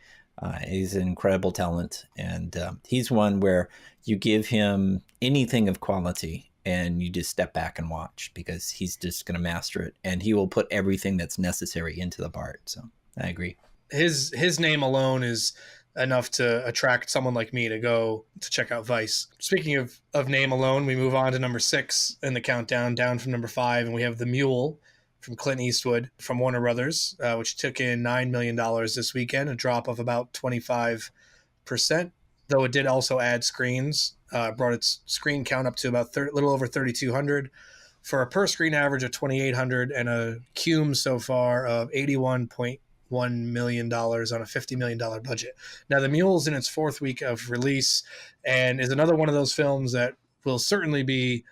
S2: He's an incredible talent, and he's one where you give him anything of quality and you just step back and watch, because he's just going to master it, and he will put everything that's necessary into the part. So I agree.
S1: His name alone is enough to attract someone like me to go to check out Vice. Speaking of name alone, we move on to number 6 in the countdown, down from number 5, and we have The Mule from Clint Eastwood from Warner Brothers, which took in $9 million this weekend, a drop of about 25%, though it did also add screens, brought its screen count up to about a little over 3,200 for a per screen average of 2,800 and a cum so far of $81.1 million on a $50 million budget. Now, The Mule's in its 4th week of release and is another one of those films that will certainly be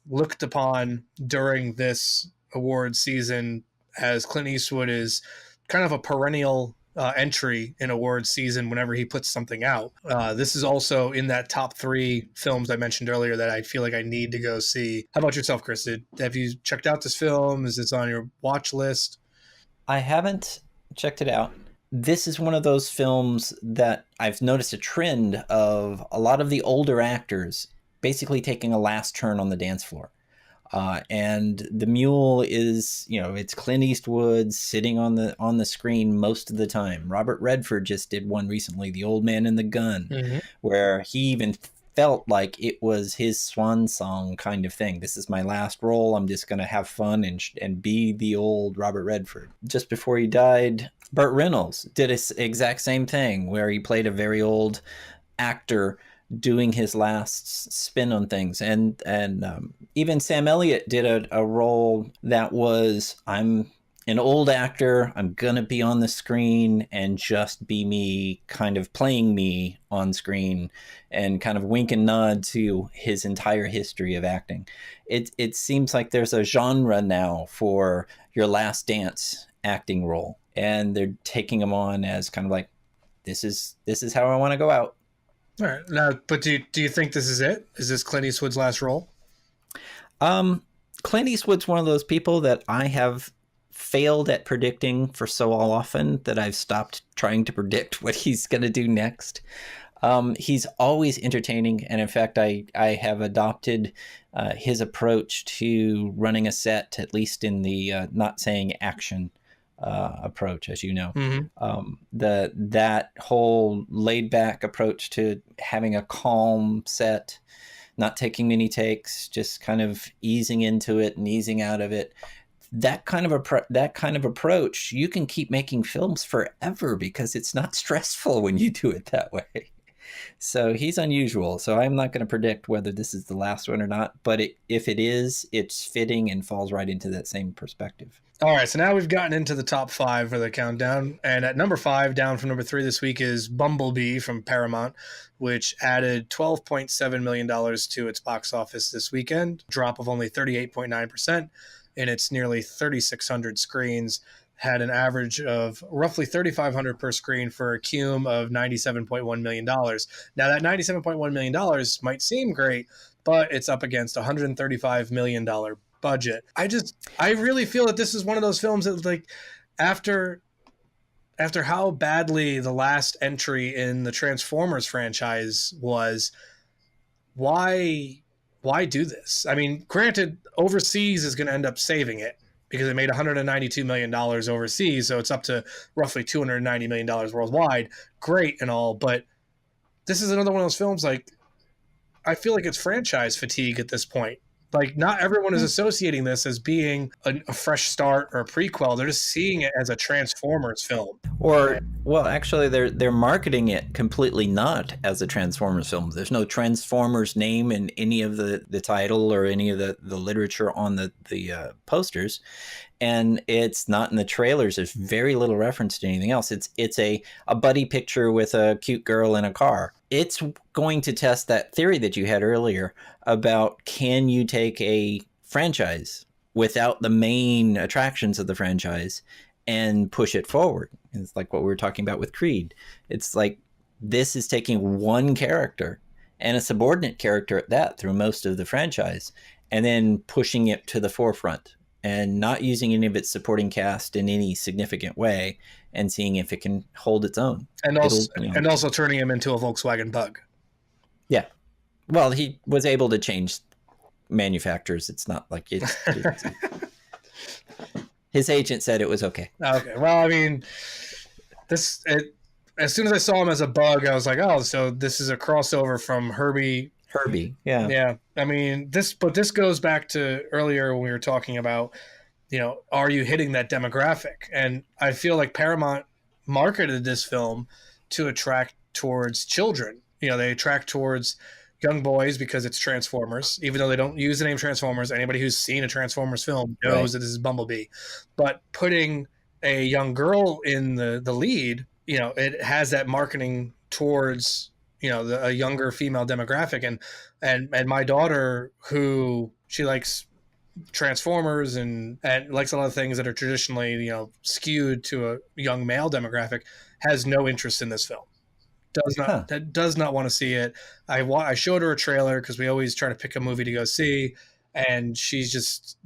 S1: looked upon during this award season, as Clint Eastwood is kind of a perennial entry in award season whenever he puts something out. This is also in that top 3 films I mentioned earlier that I feel like I need to go see. How about yourself, Chris? Have you checked out this film? Is this on your watch list?
S2: I haven't checked it out. This is one of those films that I've noticed a trend of a lot of the older actors basically taking a last turn on the dance floor. And The Mule is, it's Clint Eastwood sitting on the screen most of the time. Robert Redford just did one recently, The Old Man and the Gun, mm-hmm. where he even felt like it was his swan song kind of thing. This is my last role. I'm just going to have fun and be the old Robert Redford. Just before he died, Burt Reynolds did the exact same thing, where he played a very old actor doing his last spin on things. And even Sam Elliott did a role that was, I'm an old actor, I'm gonna be on the screen and just be me, kind of playing me on screen, and kind of wink and nod to his entire history of acting. It seems like there's a genre now for your last dance acting role, and they're taking them on as kind of like, this is how I want to go out.
S1: All right. Now, but do you think this is it? Is this Clint Eastwood's last role?
S2: Clint Eastwood's one of those people that I have failed at predicting for so often that I've stopped trying to predict what he's going to do next. He's always entertaining, and in fact, I have adopted his approach to running a set, at least in the not saying action approach, as you know. Mm-hmm. That whole laid back approach to having a calm set, not taking many takes, just kind of easing into it and easing out of it. That kind of approach, you can keep making films forever because it's not stressful when you do it that way. So he's unusual. So I'm not going to predict whether this is the last one or not, but if it is, it's fitting and falls right into that same perspective.
S1: All right, so now we've gotten into the top 5 for the countdown, and at number 5, down from number 3 this week, is Bumblebee from Paramount, which added $12.7 million to its box office this weekend, a drop of only 38.9% in its nearly 3,600 screens, had an average of roughly $3,500 per screen for a cum of $97.1 million. Now, that $97.1 million might seem great, but it's up against a $135 million budget. I really feel that this is one of those films that, like, after how badly the last entry in the Transformers franchise was, why do this? I mean, granted, overseas is going to end up saving it because it made $192 million overseas, so it's up to roughly $290 million worldwide. Great and all, but this is another one of those films, like, I feel like it's franchise fatigue at this point. Like, not everyone is associating this as being a fresh start or a prequel. They're just seeing it as a Transformers film.
S2: Or, well, actually, they're marketing it completely not as a Transformers film. There's no Transformers name in any of the title or any of the literature on the posters. and it's not in the trailers. There's very little reference to anything else. It's a buddy picture with a cute girl in a car. It's going to test that theory that you had earlier about, can you take a franchise without the main attractions of the franchise and push it forward? It's like what we were talking about with Creed. It's like, this is taking one character, and a subordinate character at that, through most of the franchise, and then pushing it to the forefront and not using any of its supporting cast in any significant way, and seeing if it can hold its own.
S1: And also turning him into a Volkswagen Bug.
S2: Yeah. Well, he was able to change manufacturers. It's not like it's his agent said it was okay.
S1: Okay. Well, I mean, as soon as I saw him as a bug, I was like, oh, so this is a crossover from Herbie.
S2: Yeah.
S1: Yeah. I mean, this goes back to earlier when we were talking about, are you hitting that demographic? And I feel like Paramount marketed this film to attract towards children. They attract towards young boys because it's Transformers, even though they don't use the name Transformers. Anybody who's seen a Transformers film knows that this is Bumblebee. But putting a young girl in the lead, it has that marketing towards a younger female demographic, and my daughter, who she likes Transformers and likes a lot of things that are traditionally skewed to a young male demographic, has no interest in this film. Does not want to see it. I showed her a trailer because we always try to pick a movie to go see, and she's just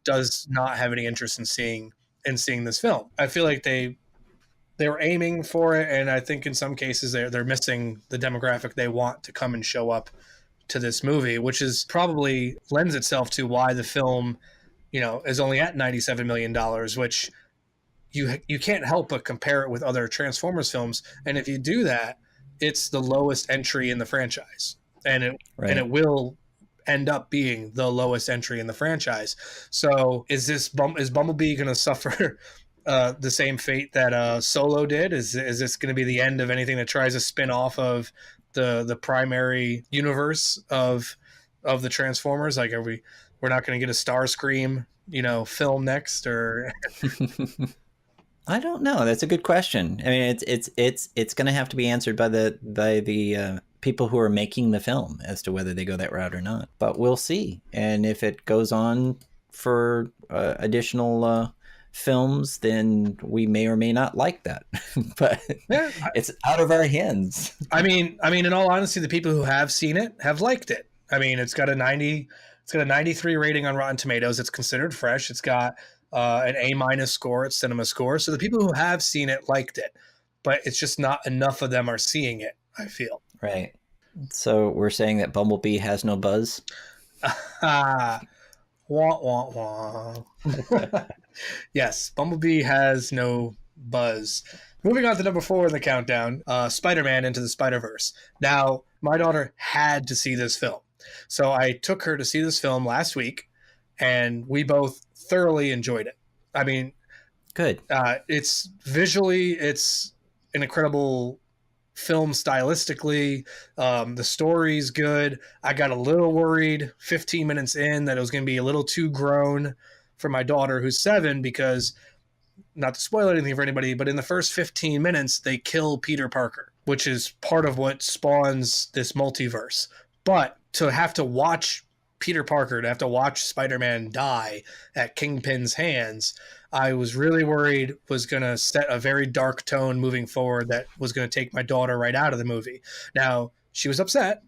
S1: does not have any interest in seeing this film. I feel like they were aiming for it, and I think in some cases they're missing the demographic they want to come and show up to this movie, which is probably lends itself to why the film, is only at $97 million, which you can't help but compare it with other Transformers films. And if you do that, it's the lowest entry in the franchise, and it will end up being the lowest entry in the franchise. So is Bumblebee going to suffer the same fate that Solo did? Is this going to be the end of anything that tries to spin off of the primary universe of the Transformers? Like, we're not going to get a Starscream, film next, or?
S2: I don't know. That's a good question. I mean, it's going to have to be answered by the people who are making the film as to whether they go that route or not. But we'll see. And if it goes on for additional films, then we may or may not like that. But yeah, it's out of our hands.
S1: I mean, in all honesty, the people who have seen it have liked it. I mean, it's got a 93 rating on Rotten Tomatoes. It's considered fresh. It's got an A- score at Cinema Score. So the people who have seen it liked it, but it's just not enough of them are seeing it, I feel.
S2: Right. So we're saying that Bumblebee has no buzz?
S1: Wah, wah, wah. Yes, Bumblebee has no buzz. Moving on to number 4 in the countdown, Spider-Man Into the Spider-Verse. Now, my daughter had to see this film. So I took her to see this film last week, and we both thoroughly enjoyed it. I mean,
S2: good.
S1: It's visually, it's an incredible film stylistically. The story's good. I got a little worried 15 minutes in that it was going to be a little too grown for my daughter, who's 7, because, not to spoil anything for anybody, but in the first 15 minutes, they kill Peter Parker, which is part of what spawns this multiverse. But to have to watch Peter Parker, to have to watch Spider-Man die at Kingpin's hands, I was really worried was going to set a very dark tone moving forward that was going to take my daughter right out of the movie. Now, she was upset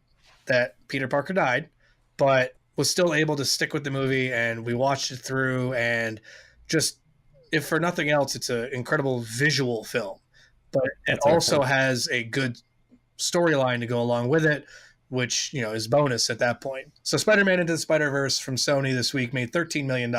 S1: that Peter Parker died, but was still able to stick with the movie, and we watched it through, and just, if for nothing else, it's an incredible visual film, but it also has a good storyline to go along with it, which, is bonus at that point. So Spider-Man Into the Spider-Verse from Sony this week made $13 million,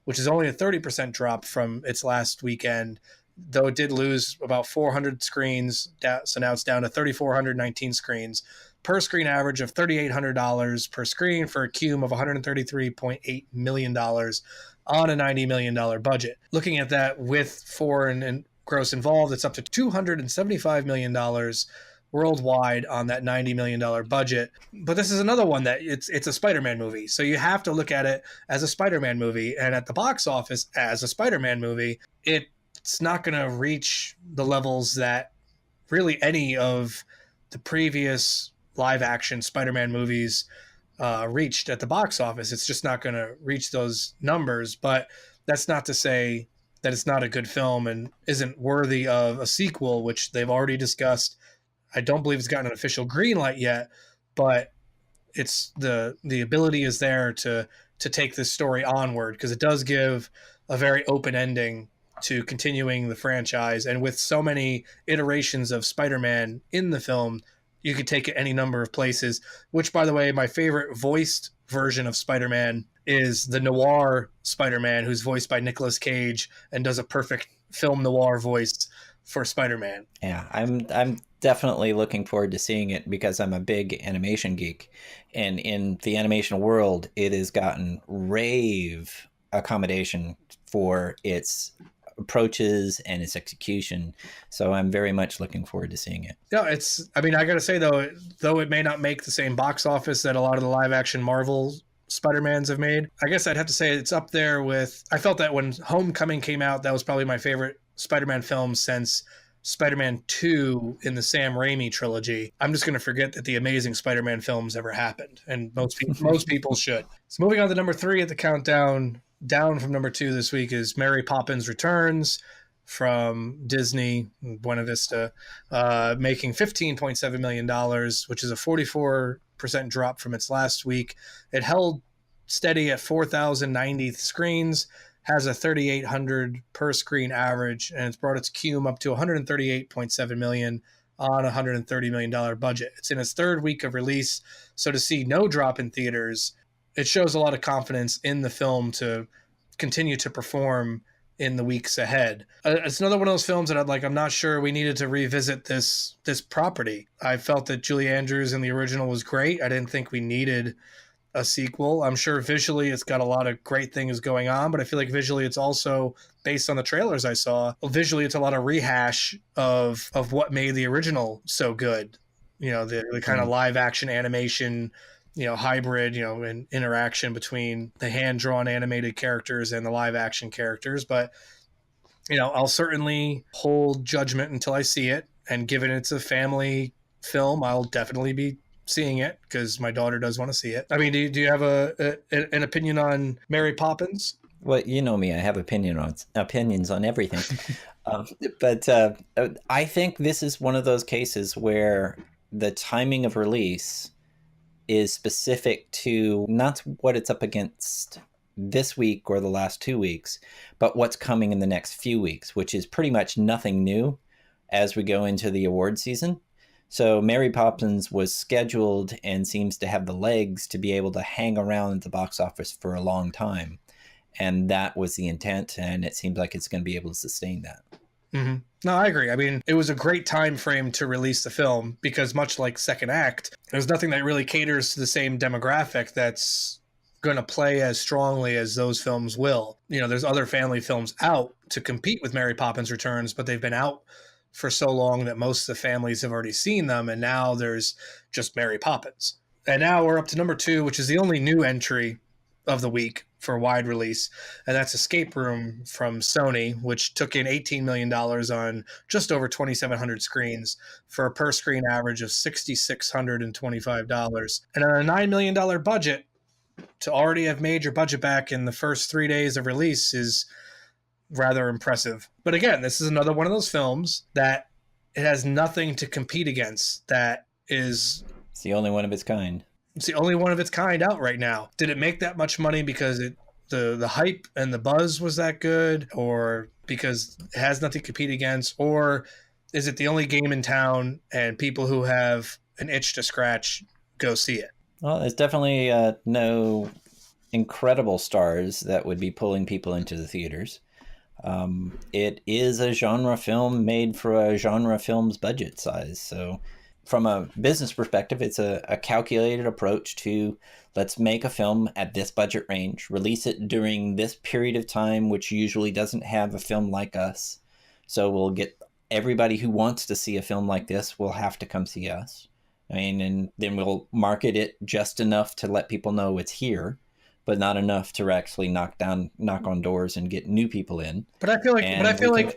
S1: which is only a 30% drop from its last weekend, though it did lose about 400 screens. So now it's down to 3,419 screens. Per screen average of $3,800 per screen for a cume of $133.8 million on a $90 million budget. Looking at that with foreign and gross involved, it's up to $275 million worldwide on that $90 million budget. But this is another one that it's a Spider-Man movie. So you have to look at it as a Spider-Man movie. And at the box office as a Spider-Man movie, it's not going to reach the levels that really any of the previous live action Spider-Man movies reached at the box office. It's just not going to reach those numbers. But that's not to say that it's not a good film and isn't worthy of a sequel, which they've already discussed. I don't believe it's gotten an official green light yet, but it's the ability is there to take this story onward, because it does give a very open ending to continuing the franchise. And with so many iterations of Spider-Man in the film, you could take it any number of places, which, by the way, my favorite voiced version of Spider-Man is the noir Spider-Man, who's voiced by Nicolas Cage and does a perfect film noir voice for Spider-Man.
S2: Yeah, I'm definitely looking forward to seeing it because I'm a big animation geek. And in the animation world, it has gotten rave accommodation for its approaches and its execution. So I'm very much looking forward to seeing it.
S1: Yeah, I gotta say though it may not make the same box office that a lot of the live action Marvel Spider-Mans have made, I guess I'd have to say it's up there with, I felt that when Homecoming came out, that was probably my favorite Spider-Man film since Spider-Man 2 in the Sam Raimi trilogy. I'm just going to forget that the Amazing Spider-Man films ever happened, and most people should. So moving on to number 3 at the countdown, down from number 2 this week, is Mary Poppins Returns from Disney, Buena Vista, making $15.7 million, which is a 44% drop from its last week. It held steady at 4,090 screens, has a 3,800 per screen average, and it's brought its cume up to 138.7 million on a $130 million budget. It's in its third week of release, so to see no drop in theaters, it shows a lot of confidence in the film to continue to perform in the weeks ahead. It's another one of those films that I'm not sure we needed to revisit this property. I felt that Julie Andrews in the original was great. I didn't think we needed a sequel. I'm sure visually it's got a lot of great things going on, but I feel like visually it's also, based on the trailers I saw, visually it's a lot of rehash of what made the original so good. The kind of live action animation, hybrid, and interaction between the hand-drawn animated characters and the live action characters. But, I'll certainly hold judgment until I see it, and given it's a family film, I'll definitely be seeing it because my daughter does want to see it. I mean, do you have an opinion on Mary Poppins?
S2: Well, you know me, I have opinions on everything. But I think this is one of those cases where the timing of release is specific to not what it's up against this week or the last 2 weeks, but what's coming in the next few weeks, which is pretty much nothing new as we go into the award season. So Mary Poppins was scheduled and seems to have the legs to be able to hang around at the box office for a long time. And that was the intent, and it seems like it's going to be able to sustain that.
S1: Mm-hmm. No, I agree. I mean, it was a great time frame to release the film because, much like Second Act, there's nothing that really caters to the same demographic that's going to play as strongly as those films will. There's other family films out to compete with Mary Poppins Returns, but they've been out for so long that most of the families have already seen them, and now there's just Mary Poppins. And now we're up to number 2, which is the only new entry of the week for wide release, and that's Escape Room from Sony, which took in $18 million on just over 2,700 screens for a per screen average of $6,625. And on a $9 million budget, to already have made your budget back in the first 3 days of release is rather impressive. But again, this is another one of those films that it has nothing to compete against. It's
S2: the only one of its kind.
S1: It's the only one of its kind out right now. Did it make that much money because the hype and the buzz was that good, or because it has nothing to compete against, or is it the only game in town and people who have an itch to scratch go see it?
S2: Well, there's definitely no incredible stars that would be pulling people into the theaters. It is a genre film made for a genre film's budget size. So from a business perspective, it's a calculated approach to, let's make a film at this budget range, release it during this period of time, which usually doesn't have a film like us. So we'll get everybody who wants to see a film like this will have to come see us. I mean, and then we'll market it just enough to let people know it's here, but not enough to actually knock on doors and get new people in.
S1: But I feel like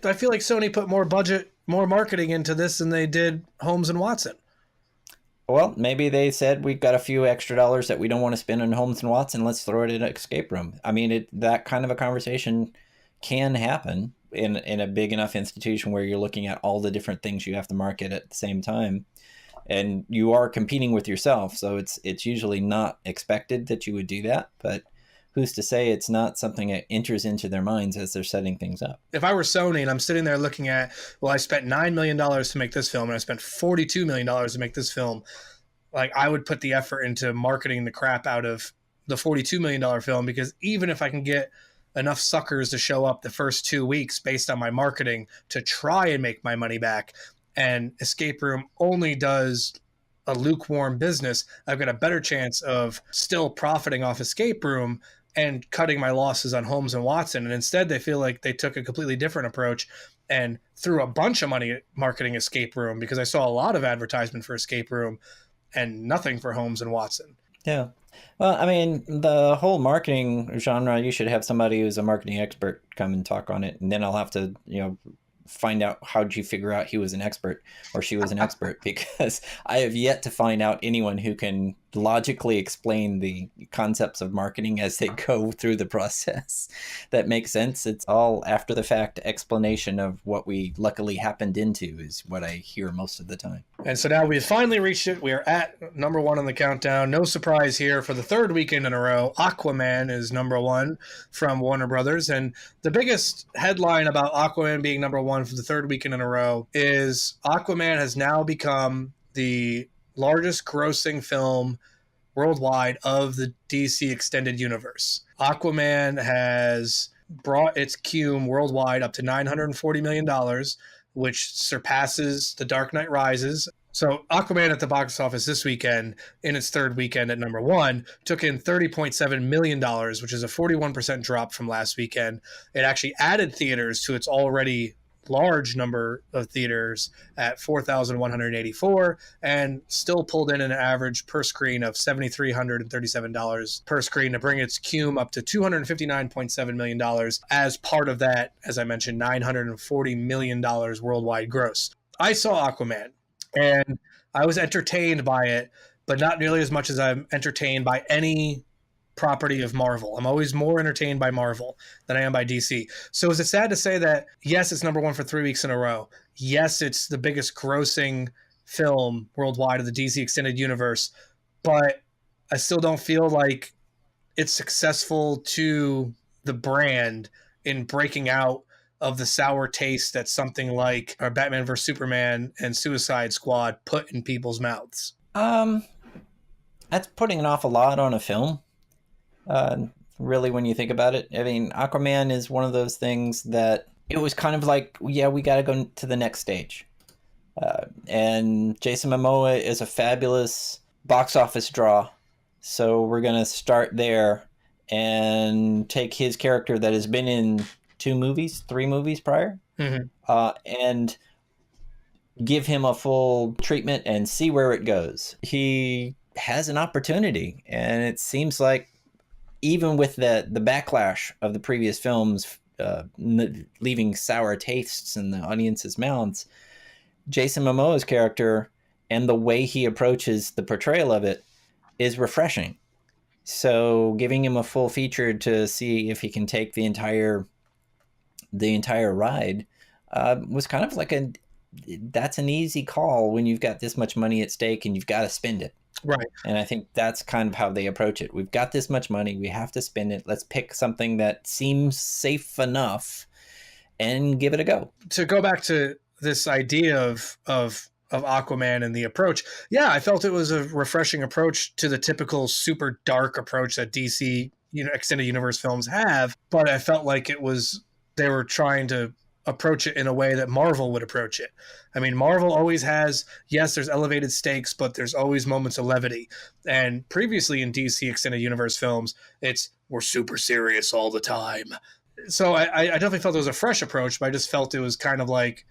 S1: Sony put more budget, more marketing into this than they did Holmes and Watson.
S2: Well, maybe they said we've got a few extra dollars that we don't want to spend on Holmes and Watson. Let's throw it in an escape room. I mean, that kind of a conversation can happen in a big enough institution where you're looking at all the different things you have to market at the same time. And you are competing with yourself, so it's usually not expected that you would do that, but who's to say it's not something that enters into their minds as they're setting things up.
S1: If I were Sony and I'm sitting there looking at, well, I spent $9 million to make this film and I spent $42 million to make this film, like I would put the effort into marketing the crap out of the $42 million film, because even if I can get enough suckers to show up the first 2 weeks based on my marketing to try and make my money back, and Escape Room only does a lukewarm business, I've got a better chance of still profiting off Escape Room and cutting my losses on Holmes and Watson. And instead, they feel like they took a completely different approach and threw a bunch of money at marketing Escape Room, because I saw a lot of advertisement for Escape Room and nothing for Holmes and Watson.
S2: Yeah. Well, I mean, the whole marketing genre, you should have somebody who's a marketing expert come and talk on it. And then I'll have to, find out how'd you figure out he was an expert or she was an expert, because I have yet to find out anyone who can logically explain the concepts of marketing as they go through the process that makes sense. It's all after the fact explanation of what we luckily happened into is what I hear most of the time.
S1: And so now we've finally reached it. We are at number one on the countdown. No surprise here. For the third weekend in a row, Aquaman is number one from Warner Brothers. And the biggest headline about Aquaman being number one for the third weekend in a row is Aquaman has now become the largest grossing film worldwide of the DC Extended Universe. Aquaman has brought its cume worldwide up to $940 million, which surpasses The Dark Knight Rises. So Aquaman at the box office this weekend, in its third weekend at number one, took in $30.7 million, which is a 41% drop from last weekend. It actually added theaters to its already large number of theaters at 4,184, and still pulled in an average per screen of $7,337 per screen to bring its cume up to $259.7 million as part of that, as I mentioned, $940 million worldwide gross. I saw Aquaman and I was entertained by it, but not nearly as much as I'm entertained by any property of Marvel. I'm always more entertained by Marvel than I am by DC. So is it sad to say that, yes, it's number one for 3 weeks in a row. Yes, it's the biggest grossing film worldwide of the DC Extended Universe, but I still don't feel like it's successful to the brand in breaking out of the sour taste that something like our Batman vs. Superman and Suicide Squad put in people's mouths.
S2: That's putting an awful lot on a film. Really, when you think about it, I mean, Aquaman is one of those things that it was kind of like, yeah, we got to go to the next stage. And Jason Momoa is a fabulous box office draw. So we're going to start there and take his character that has been in 3 movies prior, and give him a full treatment and see where it goes. He has an opportunity, and it seems like even with the backlash of the previous films leaving sour tastes in the audience's mouths, Jason Momoa's character and the way he approaches the portrayal of it is refreshing. So giving him a full feature to see if he can take the entire ride was kind of like that's an easy call when you've got this much money at stake and you've got to spend it.
S1: Right.
S2: And I think that's kind of how they approach it. We've got this much money. We have to spend it. Let's pick something that seems safe enough and give it a go.
S1: To go back to this idea of Aquaman and the approach, yeah, I felt it was a refreshing approach to the typical super dark approach that DC, extended universe films have. But I felt like they were trying to approach it in a way that Marvel would approach it. I mean, Marvel always has, yes, there's elevated stakes, but there's always moments of levity. And previously in DC Extended Universe films, we're super serious all the time. So I definitely felt it was a fresh approach, but I just felt it was kind of like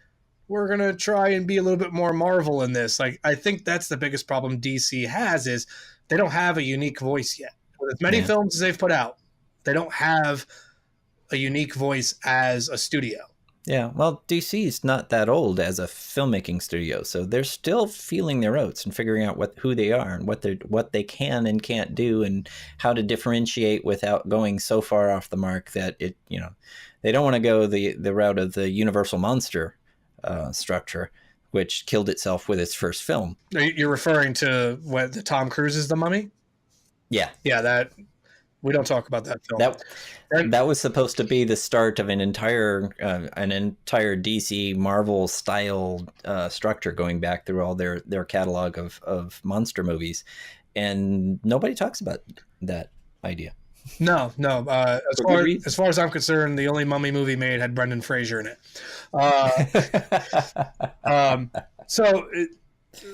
S1: we're going to try and be a little bit more Marvel in this. Like, I think that's the biggest problem DC has is they don't have a unique voice yet. With as many
S2: Yeah.
S1: films as they've put out, they don't have a unique voice as a studio.
S2: Yeah, well, DC's not that old as a filmmaking studio, so they're still feeling their oats and figuring out who they are and what they can and can't do, and how to differentiate without going so far off the mark that they don't want to go the route of the Universal monster structure, which killed itself with its first film.
S1: You're referring to what the Tom Cruise's The Mummy?
S2: Yeah,
S1: that we don't talk about that film.
S2: That was supposed to be the start of an entire DC Marvel style structure, going back through all their catalog of monster movies, and nobody talks about that idea.
S1: No. As far as I'm concerned, the only Mummy movie made had Brendan Fraser in it.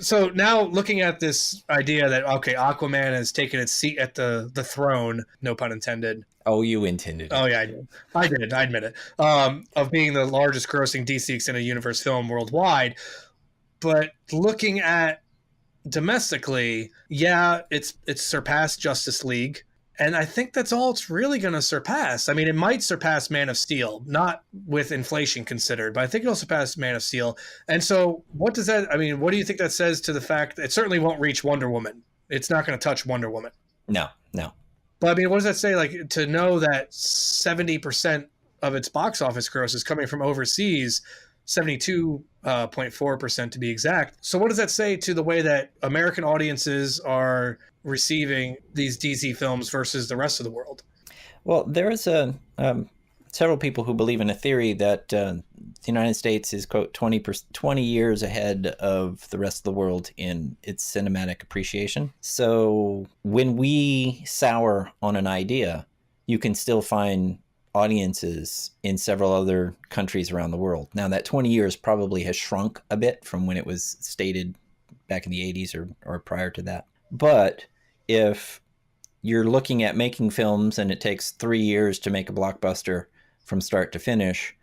S1: So now looking at this idea that, okay, Aquaman has taken its seat at the throne, no pun intended.
S2: Oh, you intended it.
S1: Oh, yeah, I did. I admit it. Of being the largest grossing DC Extended Universe film worldwide. But looking at domestically, yeah, it's surpassed Justice League. And I think that's all it's really going to surpass. I mean, it might surpass Man of Steel, not with inflation considered, but I think it'll surpass Man of Steel. And so what do you think that says to the fact that it certainly won't reach Wonder Woman? It's not going to touch Wonder Woman.
S2: No.
S1: But I mean, what does that say? Like, to know that 70% of its box office gross is coming from overseas, 72.4% to be exact. So what does that say to the way that American audiences are receiving these DC films versus the rest of the world?
S2: Well, there is several people who believe in a theory that the United States is, quote, 20 years ahead of the rest of the world in its cinematic appreciation. So when we sour on an idea, you can still find audiences in several other countries around the world. Now, that 20 years probably has shrunk a bit from when it was stated back in the 80s or prior to that. But if you're looking at making films and it takes 3 years to make a blockbuster from start to finish,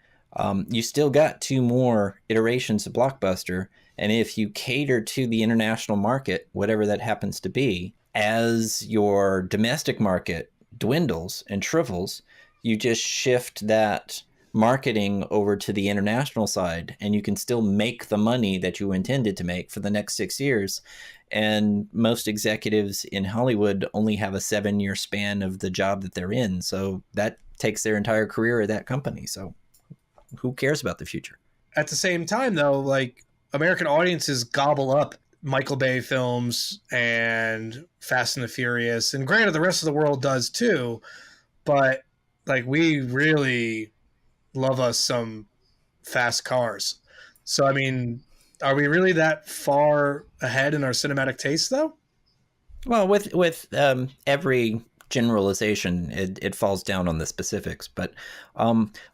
S2: you still got 2 more iterations of blockbuster. And if you cater to the international market, whatever that happens to be, as your domestic market dwindles and shrivels, you just shift that marketing over to the international side, and you can still make the money that you intended to make for the next 6 years. And most executives in Hollywood only have a 7-year span of the job that they're in. So that takes their entire career at that company. So who cares about the future?
S1: At the same time, though, like, American audiences gobble up Michael Bay films and Fast and the Furious. And granted, the rest of the world does too. But, like, we really love us some fast cars. So, I mean, are we really that far ahead in our cinematic taste, though?
S2: Well, with every generalization, it falls down on the specifics. But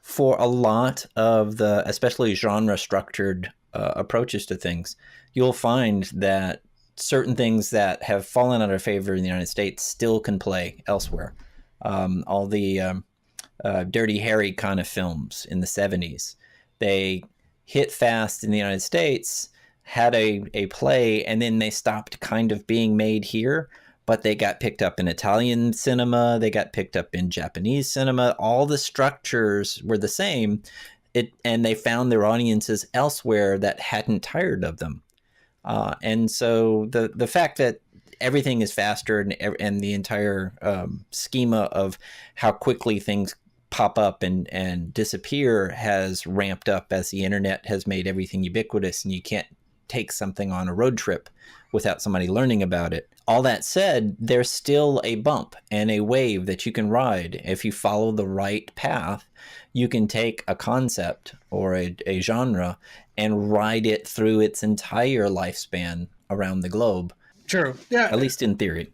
S2: for a lot of the, especially genre-structured approaches to things, you'll find that certain things that have fallen out of favor in the United States still can play elsewhere. All the Dirty Harry kind of films in the 70s, they hit fast in the United States, had a play, and then they stopped kind of being made here, but they got picked up in Italian cinema, they got picked up in Japanese cinema. All the structures were the same, and they found their audiences elsewhere that hadn't tired of them. And so the fact that everything is faster and the entire schema of how quickly things pop up and disappear has ramped up as the internet has made everything ubiquitous, and you can't take something on a road trip without somebody learning about it. All that said, there's still a bump and a wave that you can ride. If you follow the right path, you can take a concept or a genre and ride it through its entire lifespan around the globe.
S1: True. Yeah.
S2: At least in theory.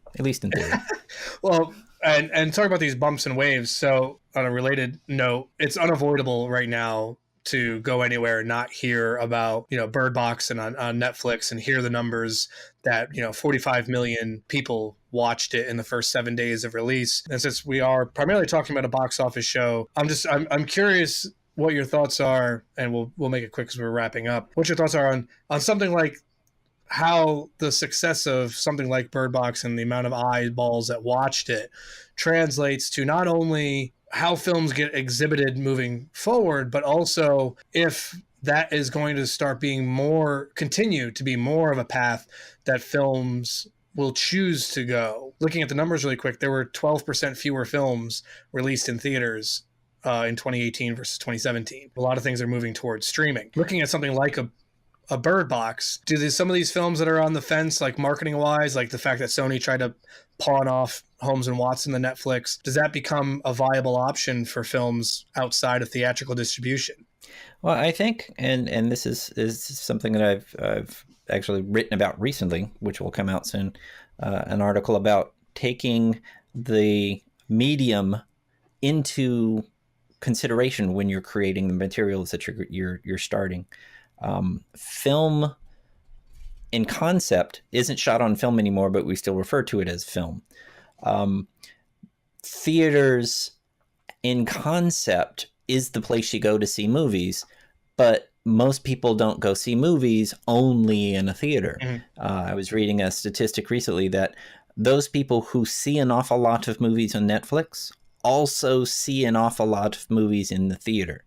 S1: Well, and talk about these bumps and waves. So on a related note, it's unavoidable right now to go anywhere and not hear about, Birdbox and on Netflix, and hear the numbers that, 45 million people watched it in the first 7 days of release. And since we are primarily talking about a box office show, I'm curious what your thoughts are, and we'll make it quick because we're wrapping up. What your thoughts are on something like how the success of something like Bird Box and the amount of eyeballs that watched it translates to not only how films get exhibited moving forward, but also if that is going to start being continue to be more of a path that films will choose to go. Looking at the numbers really quick, there were 12% fewer films released in theaters in 2018 versus 2017. A lot of things are moving towards streaming. Looking at something like a Bird Box, some of these films that are on the fence, like marketing wise, like the fact that Sony tried to pawn off Holmes and Watson to Netflix, does that become a viable option for films outside of theatrical distribution?
S2: Well, I think, and this is something that I've actually written about recently, which will come out soon, an article about taking the medium into consideration when you're creating the materials that you're starting. Film in concept isn't shot on film anymore, but we still refer to it as film. Theaters in concept is the place you go to see movies, but most people don't go see movies only in a theater. Mm-hmm. I was reading a statistic recently that those people who see an awful lot of movies on Netflix also see an awful lot of movies in the theater.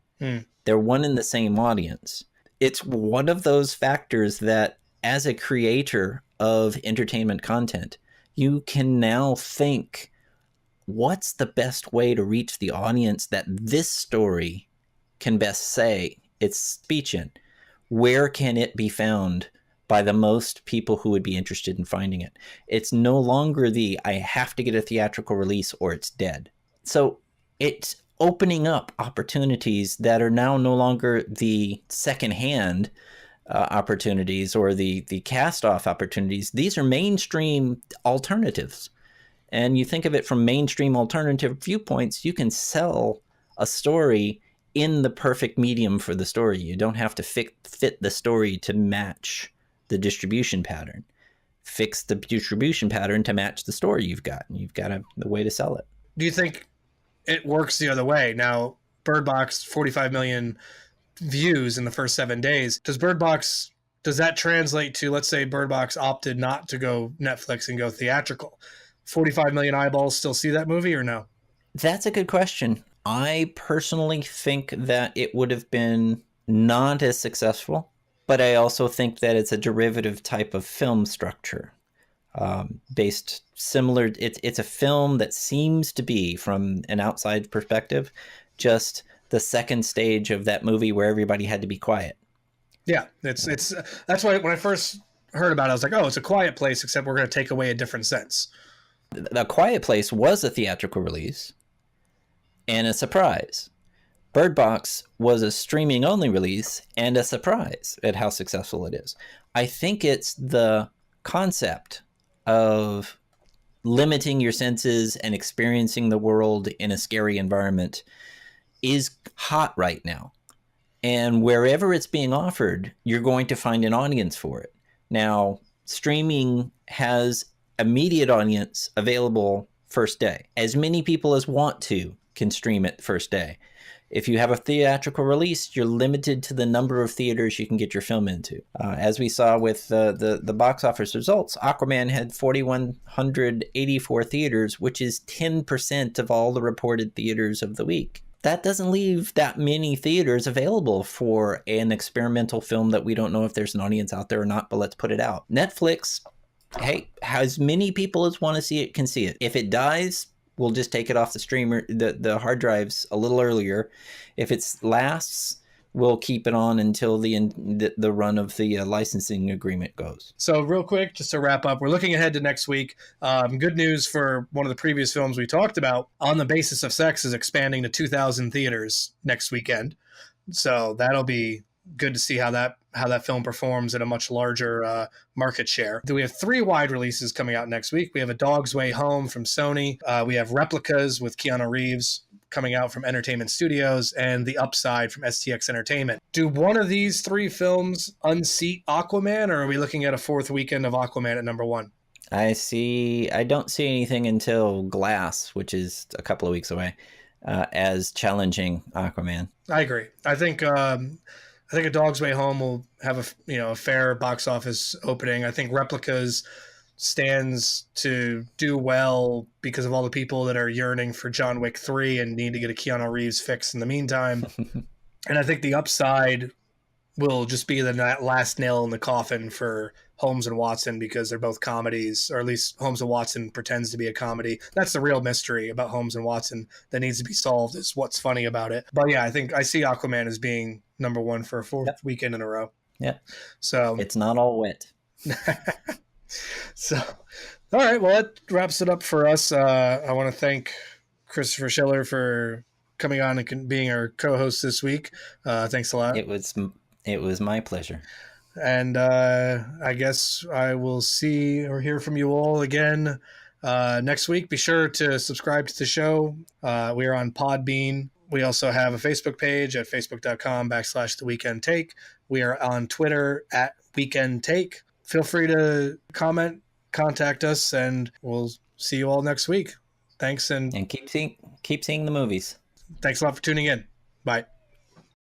S2: They're one and the same audience. It's one of those factors that as a creator of entertainment content, you can now think, what's the best way to reach the audience that this story can best say its speech in? Where can it be found by the most people who would be interested in finding it? It's no longer I have to get a theatrical release or it's dead. So it's opening up opportunities that are now no longer the secondhand opportunities or the cast-off opportunities. These are mainstream alternatives. And you think of it from mainstream alternative viewpoints, you can sell a story in the perfect medium for the story. You don't have to fit the story to match the distribution pattern. Fix the distribution pattern to match the story you've got, and you've got the way to sell it.
S1: Do you think it works the other way? Now, Bird Box, 45 million views in the first 7 days. Does that translate to, let's say Bird Box opted not to go Netflix and go theatrical? 45 million eyeballs still see that movie or no?
S2: That's a good question. I personally think that it would have been not as successful, but I also think that it's a derivative type of film structure. Based similar, it's a film that seems to be, from an outside perspective, just the second stage of that movie where everybody had to be quiet.
S1: Yeah, it's that's why when I first heard about it, I was like, oh, it's a quiet place, except we're going to take away a different sense.
S2: The Quiet Place was a theatrical release and a surprise. Bird Box was a streaming only release and a surprise at how successful it is. I think it's the concept of limiting your senses and experiencing the world in a scary environment is hot right now. And wherever it's being offered, you're going to find an audience for it. Now, streaming has immediate audience available first day. As many people as want to can stream it first day. If you have a theatrical release, you're limited to the number of theaters you can get your film into. As we saw with the box office results, Aquaman had 4,184 theaters, which is 10% of all the reported theaters of the week. That doesn't leave that many theaters available for an experimental film that we don't know if there's an audience out there or not, but let's put it out. Netflix, hey, as many people as want to see it can see it. If it dies, we'll just take it off the streamer, the hard drives a little earlier. If it lasts, we'll keep it on until the run of the licensing agreement goes.
S1: So real quick, just to wrap up, we're looking ahead to next week. Good news for one of the previous films we talked about, On the Basis of Sex, is expanding to 2,000 theaters next weekend. So that'll be good to see how that film performs at a much larger market share. We have 3 wide releases coming out next week. We have A Dog's Way Home from Sony. We have Replicas with Keanu Reeves coming out from Entertainment Studios, and The Upside from STX Entertainment. Do one of these 3 films unseat Aquaman, or are we looking at a 4th weekend of Aquaman at number 1?
S2: I don't see anything until Glass, which is a couple of weeks away. as challenging Aquaman.
S1: I agree. I think A Dog's Way Home will have a fair box office opening. I think Replicas stands to do well because of all the people that are yearning for John Wick 3 and need to get a Keanu Reeves fix in the meantime. And I think the upside will just be the last nail in the coffin for Holmes and Watson because they're both comedies, or at least Holmes and Watson pretends to be a comedy. That's the real mystery about Holmes and Watson that needs to be solved, is what's funny about it. But yeah, I think I see Aquaman as being number one for a fourth weekend in a row.
S2: Yeah.
S1: So
S2: it's not all wet.
S1: So, all right. Well, that wraps it up for us. I want to thank Christopher Schiller for coming on and being our co-host this week. Thanks a lot.
S2: It was my pleasure.
S1: And I guess I will see or hear from you all again next week. Be sure to subscribe to the show. We are on Podbean. We also have a Facebook page at facebook.com/The Weekend Take. We are on Twitter at Weekend Take. Feel free to comment, contact us, and we'll see you all next week. Thanks. And
S2: keep seeing the movies.
S1: Thanks a lot for tuning in. Bye.